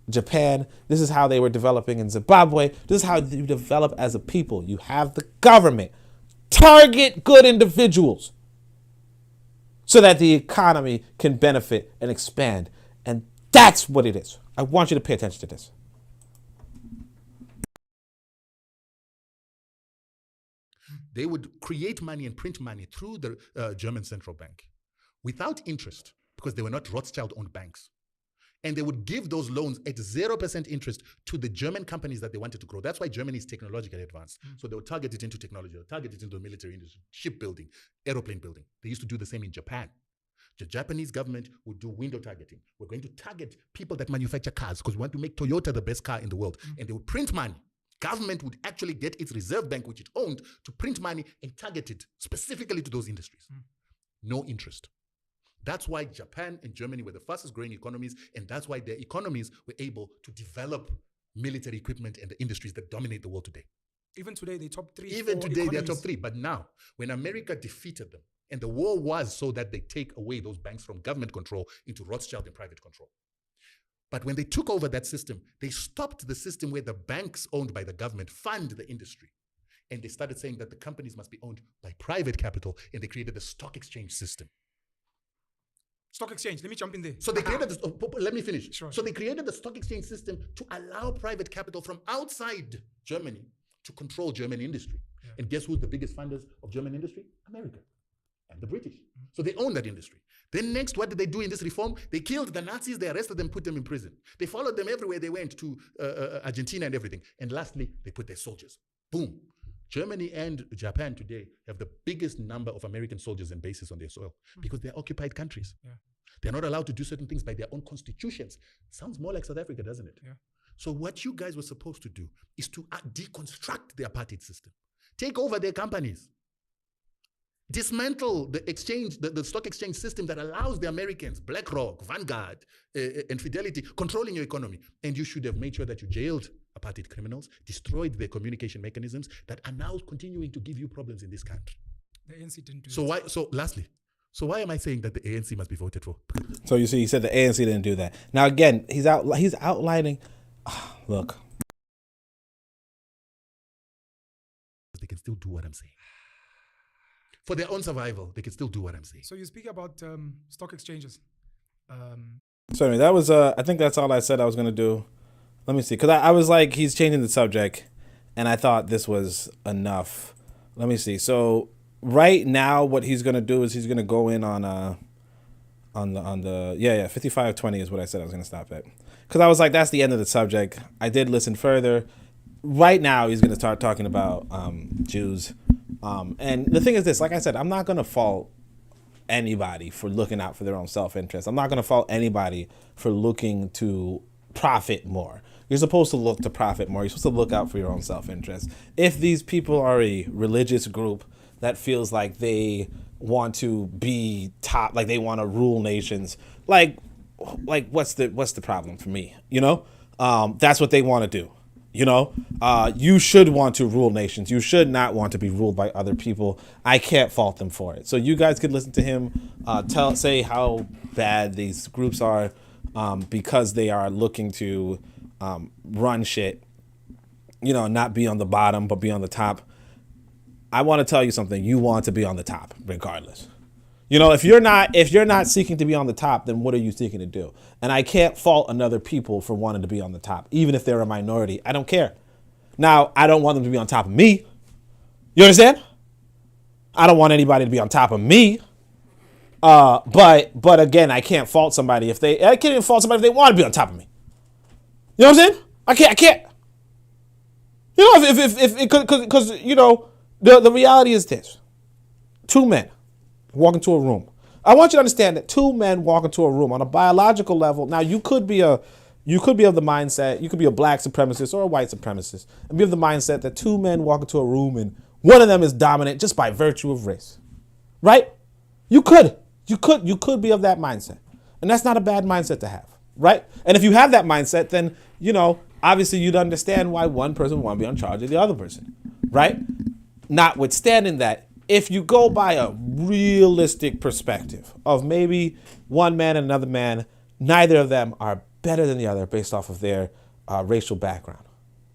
Japan. This is how they were developing in Zimbabwe. This is how you develop as a people. You have the government target good individuals so that the economy can benefit and expand. And that's what it is. I want you to pay attention to this. They would create money and print money through the German central bank without interest because they were not Rothschild-owned banks. And they would give those loans at 0% interest to the German companies that they wanted to grow. That's why Germany is technologically advanced. So they would target it into technology, they'll target it into the military industry, shipbuilding, aeroplane building. They used to do the same in Japan. The Japanese government would do window targeting. We're going to target people that manufacture cars because we want to make Toyota the best car in the world. And they would print money. Government would actually get its reserve bank, which it owned, to print money and target it specifically to those industries. No interest. That's why Japan and Germany were the fastest growing economies, and that's why their economies were able to develop military equipment and the industries that dominate the world today. Even today, they're top three. Even today, they're top three. But now, when America defeated them, and the war was so that they take away those banks from government control into Rothschild and private control. But when they took over that system, they stopped the system where the banks owned by the government fund the industry. And they started saying that the companies must be owned by private capital, and they created the stock exchange system. Stock exchange, let me jump in there. So they created this, let me finish. Sure. So they created the stock exchange system to allow private capital from outside Germany to control German industry. Yeah. And guess who's the biggest funders of German industry? America and the British. So they own that industry. Then next, what did they do in this reform? They killed the Nazis, they arrested them, put them in prison. They followed them everywhere they went to Argentina and everything. And lastly, they put their soldiers. Boom. Germany and Japan today have the biggest number of American soldiers and bases on their soil because they're occupied countries. Yeah. They're not allowed to do certain things by their own constitutions. Sounds more like South Africa, doesn't it? Yeah. So what you guys were supposed to do is to deconstruct the apartheid system. Take over their companies. Dismantle the exchange, the stock exchange system that allows the Americans, BlackRock, Vanguard, and Fidelity controlling your economy. And you should have made sure that you jailed apartheid criminals, destroyed their communication mechanisms that are now continuing to give you problems in this country. The ANC didn't do that. So why am I saying that the ANC must be voted for? So you see, he said the ANC didn't do that. Now again, he's outlining. Look, they can still do what I'm saying. For their own survival, they can still do what I'm saying. So you speak about stock exchanges. Sorry, that was, I think that's all I said I was going to do. Let me see, because I was like, he's changing the subject, and I thought this was enough. Let me see. So right now, what he's going to do is he's going to go in on the 5520 is what I said I was going to stop at. Because I was like, that's the end of the subject. I did listen further. Right now, he's going to start talking about Jews. And the thing is this, like I said, I'm not going to fault anybody for looking out for their own self-interest. I'm not going to fault anybody for looking to profit more. You're supposed to look to profit more. You're supposed to look out for your own self-interest. If these people are a religious group that feels like they want to be top, like they want to rule nations, like what's the problem for me? You know, that's what they want to do. You should want to rule nations. You should not want to be ruled by other people. I can't fault them for it. So you guys could listen to him say how bad these groups are because they are looking to run shit, not be on the bottom, but be on the top. I want to tell you something. You want to be on the top regardless. If you're not seeking to be on the top, then what are you seeking to do? And I can't fault another people for wanting to be on the top, even if they're a minority. I don't care. Now, I don't want them to be on top of me. You understand? I don't want anybody to be on top of me. But again, I can't fault somebody I can't even fault somebody if they want to be on top of me. You know what I'm saying? I can't. Because the reality is this: two men walk into a room. I want you to understand that two men walk into a room on a biological level. Now, you could be of the mindset, you could be a black supremacist or a white supremacist, and be of the mindset that two men walk into a room and one of them is dominant just by virtue of race, right? You could be of that mindset, and that's not a bad mindset to have, right? And if you have that mindset, then obviously you'd understand why one person would want to be on charge of the other person, right? Notwithstanding that, if you go by a realistic perspective of maybe one man and another man, neither of them are better than the other based off of their racial background,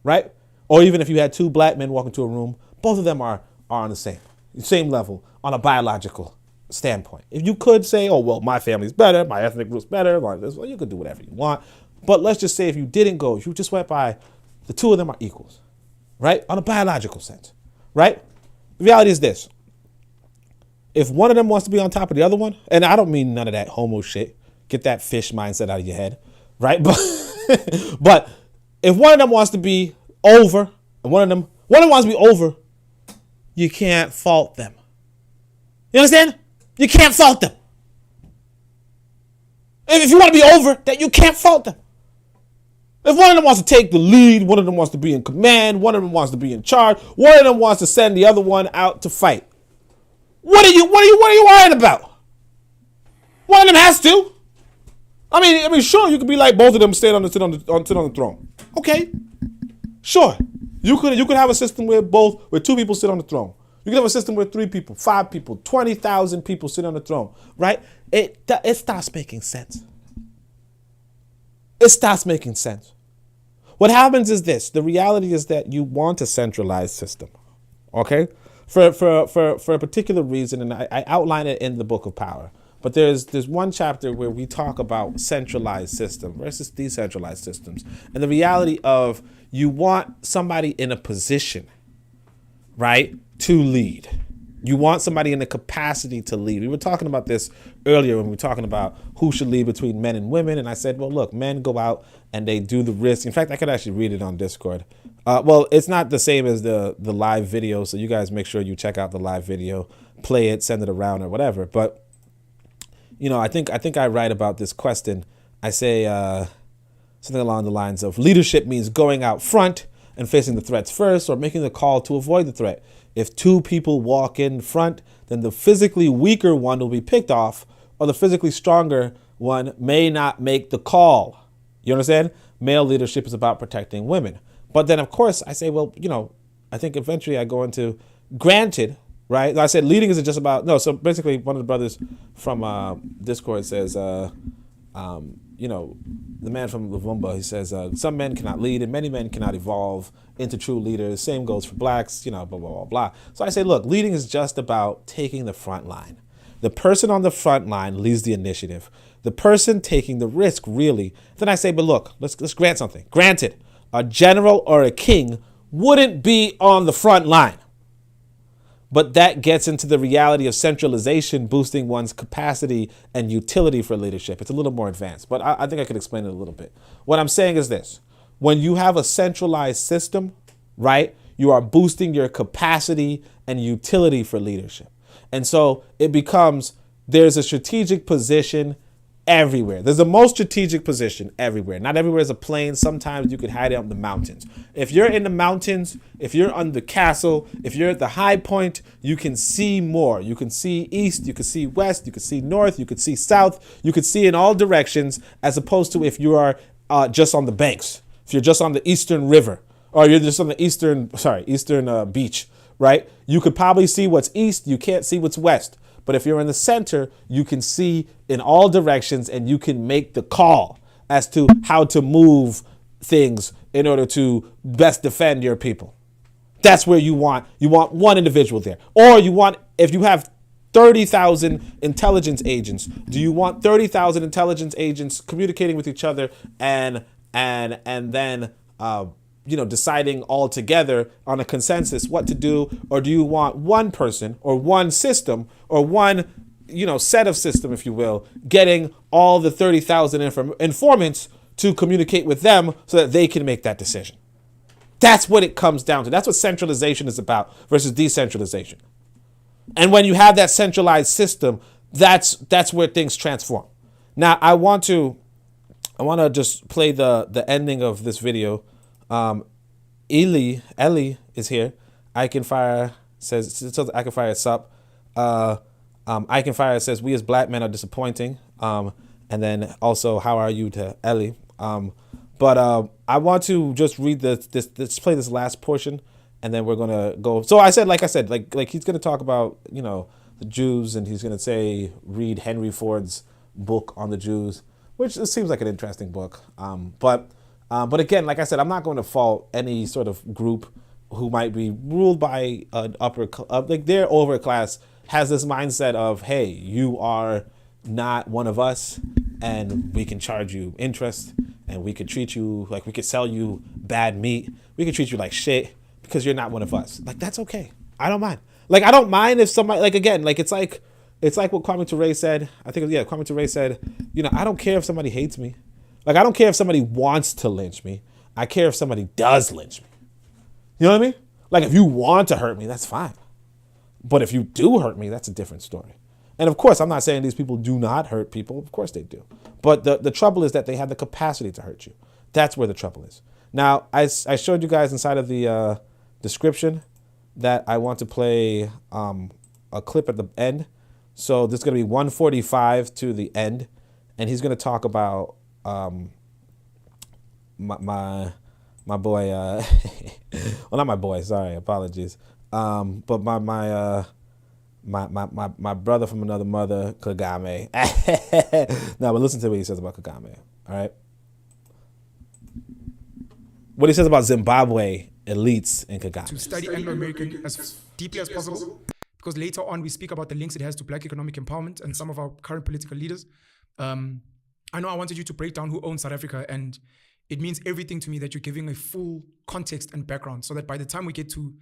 right? Or even if you had two black men walk into a room, both of them are on the same level on a biological standpoint. If you could say, oh, well, my family's better, my ethnic group's better, well, you could do whatever you want. But let's just say if you didn't go, if you just went by, the two of them are equals, right? On a biological sense, right? The reality is this. If one of them wants to be on top of the other one, and I don't mean none of that homo shit, get that fish mindset out of your head, right? But if one of them wants to be over, and one of them wants to be over, you can't fault them. You understand? You can't fault them. If you want to be over, then you can't fault them. If one of them wants to take the lead, one of them wants to be in command, one of them wants to be in charge, one of them wants to send the other one out to fight. What are you worrying about? One of them has to. I mean, sure, you could be like both of them sit on the throne. Okay, sure. You could have a system where two people sit on the throne. You could have a system where 3 people, 5 people, 20,000 people sit on the throne, right? It starts making sense. It starts making sense. What happens is this: the reality is that you want a centralized system, okay? For a particular reason, and I outline it in the Book of Power. But there's one chapter where we talk about centralized system versus decentralized systems, and the reality of you want somebody in a position, right, to lead. You want somebody in the capacity to lead. We were talking about this earlier when we were talking about who should lead between men and women, and I said, well, look, men go out and they do the risk. In fact, I could actually read it on Discord. Well, it's not the same as the live video, so you guys make sure you check out the live video, play it, send it around or whatever. But I think I write about this question. I say something along the lines of leadership means going out front and facing the threats first, or making the call to avoid the threat. If 2 people walk in front, then the physically weaker one will be picked off, or the physically stronger one may not make the call. You understand? Male leadership is about protecting women. But then, of course, I say, well, I think eventually I go into, granted, right? I said leading isn't just about, no, so basically one of the brothers from Discord says, the man from Luvumba, he says, some men cannot lead and many men cannot evolve into true leaders. Same goes for blacks, blah, blah, blah, blah. So I say, look, leading is just about taking the front line. The person on the front line leads the initiative. The person taking the risk, really. Then I say, but look, let's grant something. Granted, a general or a king wouldn't be on the front line. But that gets into the reality of centralization, boosting one's capacity and utility for leadership. It's a little more advanced, but I think I could explain it a little bit. What I'm saying is this: when you have a centralized system, right, you are boosting your capacity and utility for leadership. And so it becomes, there's a strategic position everywhere. There's the most strategic position everywhere. Not everywhere is a plain. Sometimes you could hide it on the mountains. If you're in the mountains, if you're on the castle, if you're at the high point, you can see more. You can see east, you can see west, you can see north, you can see south, you can see in all directions, as opposed to if you are just on the banks, if you're just on the eastern river, or you're just on the eastern beach, right? You could probably see what's east. You can't see what's west. But if you're in the center, you can see in all directions and you can make the call as to how to move things in order to best defend your people. That's where you want one individual there. Or if you have 30,000 intelligence agents, do you want 30,000 intelligence agents communicating with each other and then deciding all together on a consensus what to do? Or do you want one person or one system or one set of system, if you will, getting all the 30,000 informants to communicate with them so that they can make that decision? That's what it comes down to. That's what centralization is about versus decentralization. And when you have that centralized system, that's where things transform. Now, I want to just play the ending of this video. Ellie is here. Iconfire says Iconfire sup. Iconfire says we as black men are disappointing. And then also how are you to Ellie. But I want to just read let's play this last portion, and then we're gonna go. So like he's gonna talk about the Jews, and he's gonna read Henry Ford's book on the Jews, which seems like an interesting book. But again, like I said, I'm not going to fault any sort of group who might be ruled by an their overclass has this mindset of, hey, you are not one of us, and we can charge you interest, and we could treat you like we could sell you bad meat. We could treat you like shit because you're not one of us. Like, that's okay. I don't mind. Like, I don't mind if somebody, it's like what Kwame Ture said. I think, Kwame Ture said, I don't care if somebody hates me. Like, I don't care if somebody wants to lynch me. I care if somebody does lynch me. You know what I mean? Like, if you want to hurt me, that's fine. But if you do hurt me, that's a different story. And of course, I'm not saying these people do not hurt people. Of course they do. But the trouble is that they have the capacity to hurt you. That's where the trouble is. Now, I showed you guys inside of the description that I want to play a clip at the end. So this is going to be 145 to the end. And he's going to talk about my boy, well, not my boy, sorry, apologies. But my brother from another mother, Kagame. Now, but listen to what he says about Kagame. All right. What he says about Zimbabwe elites in Kagame. To study Anglo-American as deeply as possible, because later on we speak about the links it has to black economic empowerment and some of our current political leaders. I know I wanted you to break down who owns South Africa, and it means everything to me that you're giving a full context and background so that by the time we get to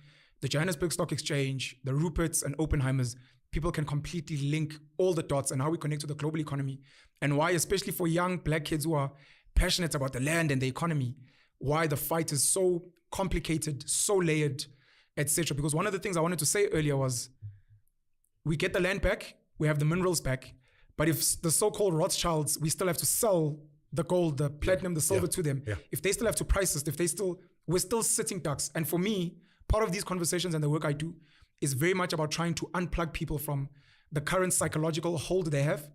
the Johannesburg Stock Exchange, the Ruperts and Oppenheimers, people can completely link all the dots and how we connect to the global economy, and why, especially for young black kids who are passionate about the land and the economy, why the fight is so complicated, so layered, etc. Because one of the things I wanted to say earlier was, we get the land back, we have the minerals back, but if the so-called Rothschilds, we still have to sell the gold, the platinum, the silver to them. Yeah. If they still have to price us, we're still sitting ducks. And for me, part of these conversations and the work I do is very much about trying to unplug people from the current psychological hold they have,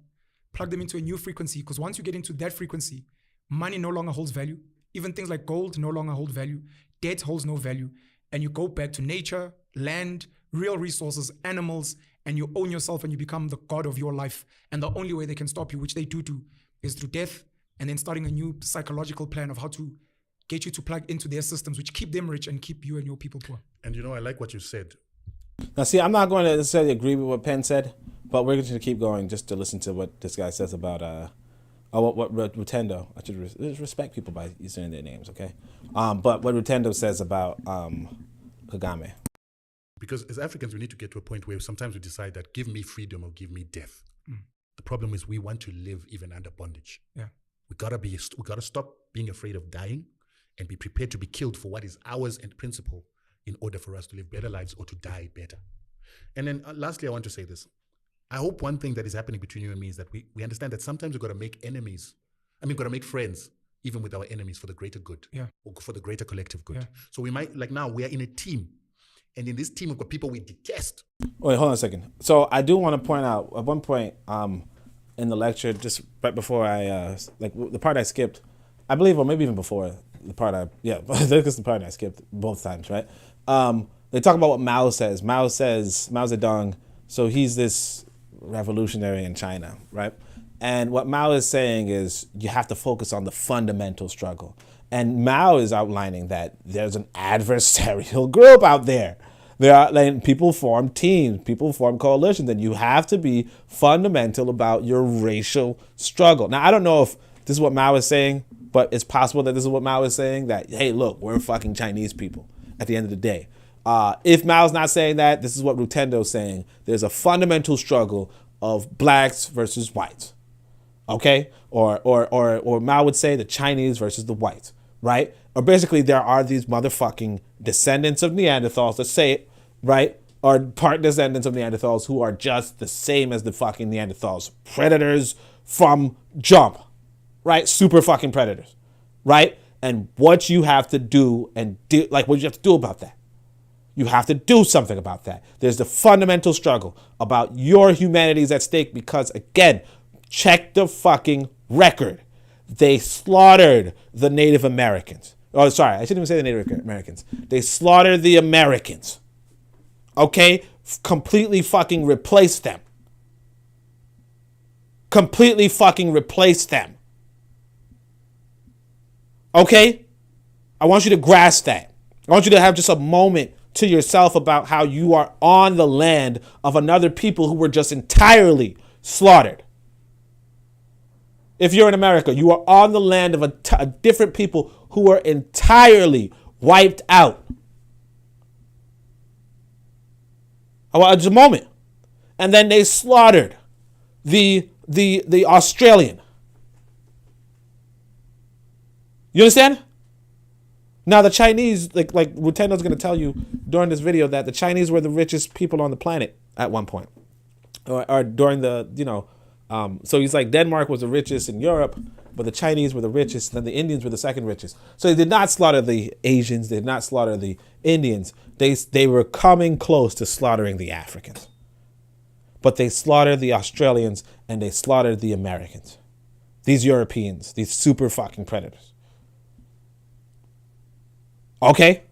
plug them into a new frequency. Because once you get into that frequency, money no longer holds value. Even things like gold no longer hold value. Debt holds no value. And you go back to nature, land, real resources, animals, and you own yourself and you become the god of your life. And the only way they can stop you, which they do, is through death, and then starting a new psychological plan of how to get you to plug into their systems, which keep them rich and keep you and your people poor. And I like what you said. Now, see, I'm not going to necessarily agree with what Penn said, but we're going to keep going just to listen to what this guy says about what Rutendo. I should respect people by using their names, okay? But what Rutendo says about Kagame. Because as Africans, we need to get to a point where sometimes we decide that give me freedom or give me death. The problem is we want to live even under bondage. Yeah. We gotta stop being afraid of dying and be prepared to be killed for what is ours and principle in order for us to live better lives or to die better. And then lastly, I want to say this. I hope one thing that is happening between you and me is that we understand that sometimes we've got to make enemies. We've got to make friends, even with our enemies, for the greater good, or for the greater collective good. Yeah. So we might, like now, we are in a team. And in this team, we've got people we detest. Wait, hold on a second. So I do want to point out, at one point in the lecture, just right before I, the part I skipped, I believe, or maybe even before, the part that's the part I skipped both times, right? They talk about what Mao says. Mao Zedong, so he's this revolutionary in China, right? And what Mao is saying is you have to focus on the fundamental struggle. And Mao is outlining that there's an adversarial group out there. People form teams, people form coalitions, and you have to be fundamental about your racial struggle. Now, I don't know if this is what Mao is saying, but it's possible that this is what Mao is saying, that, hey, look, we're fucking Chinese people at the end of the day. If Mao's not saying that, this is what Rutendo is saying. There's a fundamental struggle of blacks versus whites. Okay? Or Mao would say the Chinese versus the whites, right? Or basically there are these motherfucking descendants of Neanderthals, let's say it, right? Or part descendants of Neanderthals who are just the same as the fucking Neanderthals. Predators from jump, right? Super fucking predators, right? And what you have to do what you have to do about that. You have to do something about that. There's the fundamental struggle about your humanity is at stake because, again, check the fucking record. They slaughtered the Native Americans. Oh, sorry, I shouldn't even say the Native Americans. They slaughtered the Americans. Okay? Completely fucking replaced them. Completely fucking replaced them. Okay? I want you to grasp that. I want you to have just a moment to yourself about how you are on the land of another people who were just entirely slaughtered. If you're in America, you are on the land of a different people who were entirely wiped out. I want just a moment. And then they slaughtered the Australian. You understand? Now the Chinese, like Rutendo's going to tell you during this video that the Chinese were the richest people on the planet at one point, or during the so he's like Denmark was the richest in Europe, but the Chinese were the richest, and then the Indians were the second richest. So they did not slaughter the Asians, they did not slaughter the Indians. They were coming close to slaughtering the Africans, but they slaughtered the Australians and they slaughtered the Americans, these Europeans, these super fucking predators. Okay?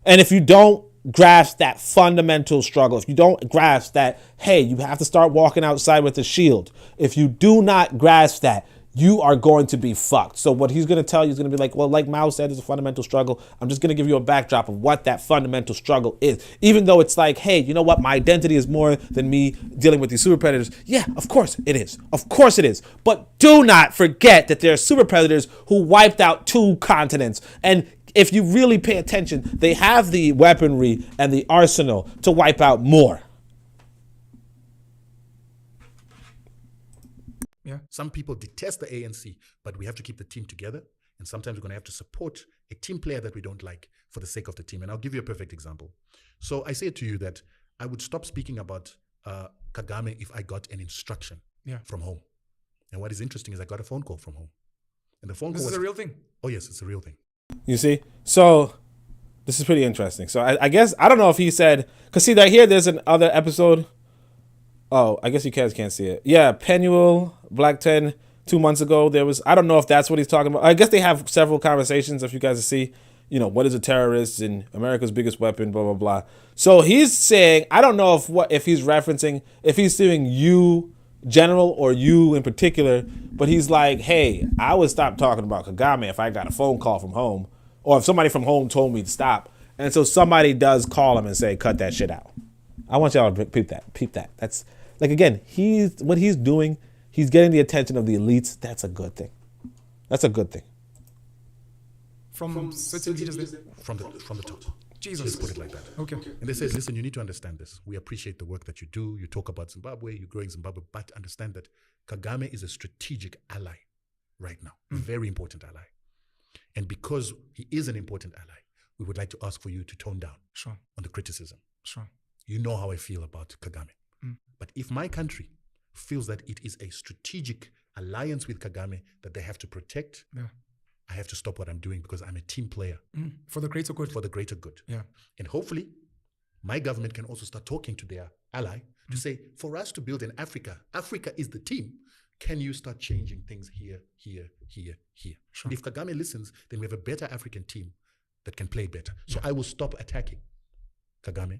And if you don't grasp that fundamental struggle, if you don't grasp that, hey, you have to start walking outside with a shield. If you do not grasp that, you are going to be fucked. So what he's going to tell you is going to be like, well, like Mao said, it's a fundamental struggle. I'm just going to give you a backdrop of what that fundamental struggle is. Even though it's like, hey, you know what? My identity is more than me dealing with these super predators. Yeah, of course it is. Of course it is. But do not forget that there are super predators who wiped out 2 continents. And if you really pay attention, they have the weaponry and the arsenal to wipe out more. Yeah. Some people detest the ANC, but we have to keep the team together. And sometimes we're going to have to support a team player that we don't like for the sake of the team. And I'll give you a perfect example. So I say to you that I would stop speaking about Kagame if I got an instruction from home. And what is interesting is I got a phone call from home. And the phone call This is a real thing. Oh, yes, it's a real thing. You see? So this is pretty interesting. So I guess, I don't know if he said, because see, right here, there's another episode. Oh, I guess you guys can't see it. Yeah, Penuel, Black 10, 2 months ago, there was, I don't know if that's what he's talking about. I guess they have several conversations, if you guys see, what is a terrorist and America's biggest weapon, blah, blah, blah. So he's saying, I don't know if he's referencing, if he's doing you, general, or you in particular, but he's like, hey, I would stop talking about Kagame if I got a phone call from home, or if somebody from home told me to stop. And so somebody does call him and say, cut that shit out. I want y'all to peep that. That's, like, again, what he's doing, he's getting the attention of the elites. That's a good thing. That's a good thing. From certain leaders, From the top. Jesus. Let's put it like that. Okay. And they say, listen, you need to understand this. We appreciate the work that you do. You talk about Zimbabwe, you're growing Zimbabwe, but understand that Kagame is a strategic ally right now, a very important ally. And because he is an important ally, we would like to ask for you to tone down on the criticism. Sure. You know how I feel about Kagame. But if my country feels that it is a strategic alliance with Kagame that they have to protect, I have to stop what I'm doing because I'm a team player. For the greater good. For the greater good. Yeah. And hopefully, my government can also start talking to their ally to say, for us to build an Africa is the team. can you start changing things here, here, here, here? Sure. And if Kagame listens, then we have a better African team that can play better. So I will stop attacking Kagame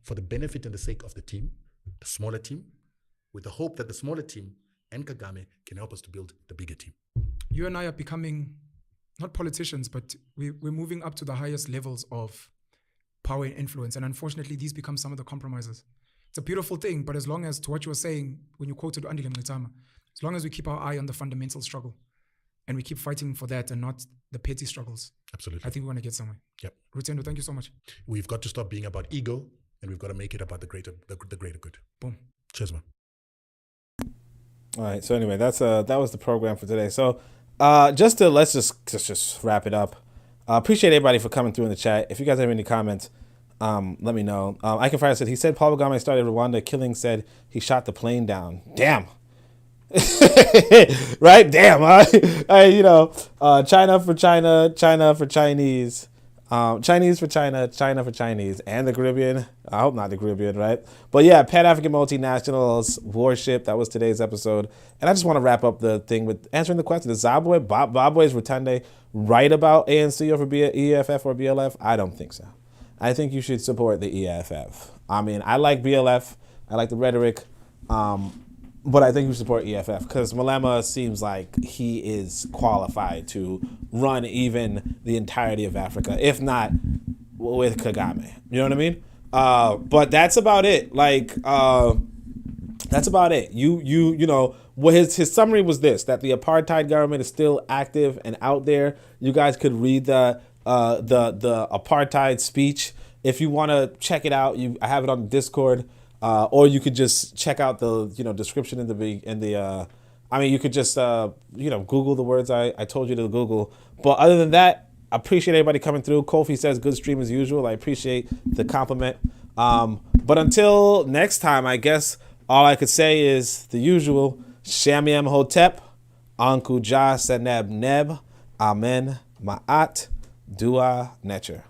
for the benefit and the sake of the team, the smaller team, with the hope that the smaller team and Kagame can help us to build the bigger team. You and I are becoming, not politicians, but we're moving up to the highest levels of power and influence. And unfortunately, these become some of the compromises. It's a beautiful thing, but as long as, to what you were saying, when you quoted Andile Mngitama, as long as we keep our eye on the fundamental struggle and we keep fighting for that and not the petty struggles, Absolutely. I think we're going to get somewhere. Yep. Rutendo, thank you so much. We've got to stop being about ego, and we've got to make it about the greater good. Boom. Cheers, man. All right. So anyway, that was the program for today. So let's just wrap it up. Appreciate everybody for coming through in the chat. If you guys have any comments, let me know. I Can Fire said he said Paul Kagame started Rwanda killing. Said he shot the plane down. Damn. Right? Damn. China for China, China for Chinese. Chinese for China, China for Chinese, and the Caribbean. I hope not the Caribbean, right? But yeah, Pan-African Multi-Nationalist, Warship, that was today's episode. And I just want to wrap up the thing with answering the question. Is Zimbabwe's Rutendo right about ANC over EFF or BLF? I don't think so. I think you should support the EFF. I mean, I like BLF. I like the rhetoric. But I think you support EFF because Malema seems like he is qualified to run even the entirety of Africa, if not with Kagame. You know what I mean? But that's about it. Like, that's about it. You know, what his summary was this, that the apartheid government is still active and out there. You guys could read the apartheid speech. If you want to check it out, I have it on Discord. Or you could just check out the description in the you could just Google the words I told you to Google. But other than that, I appreciate everybody coming through. Kofi says good stream as usual. I appreciate the compliment. But until next time, I guess all I could say is the usual. Shamiam Hotep, Anku Ja Seneb Neb, Amen Ma'at, Dua Netcher.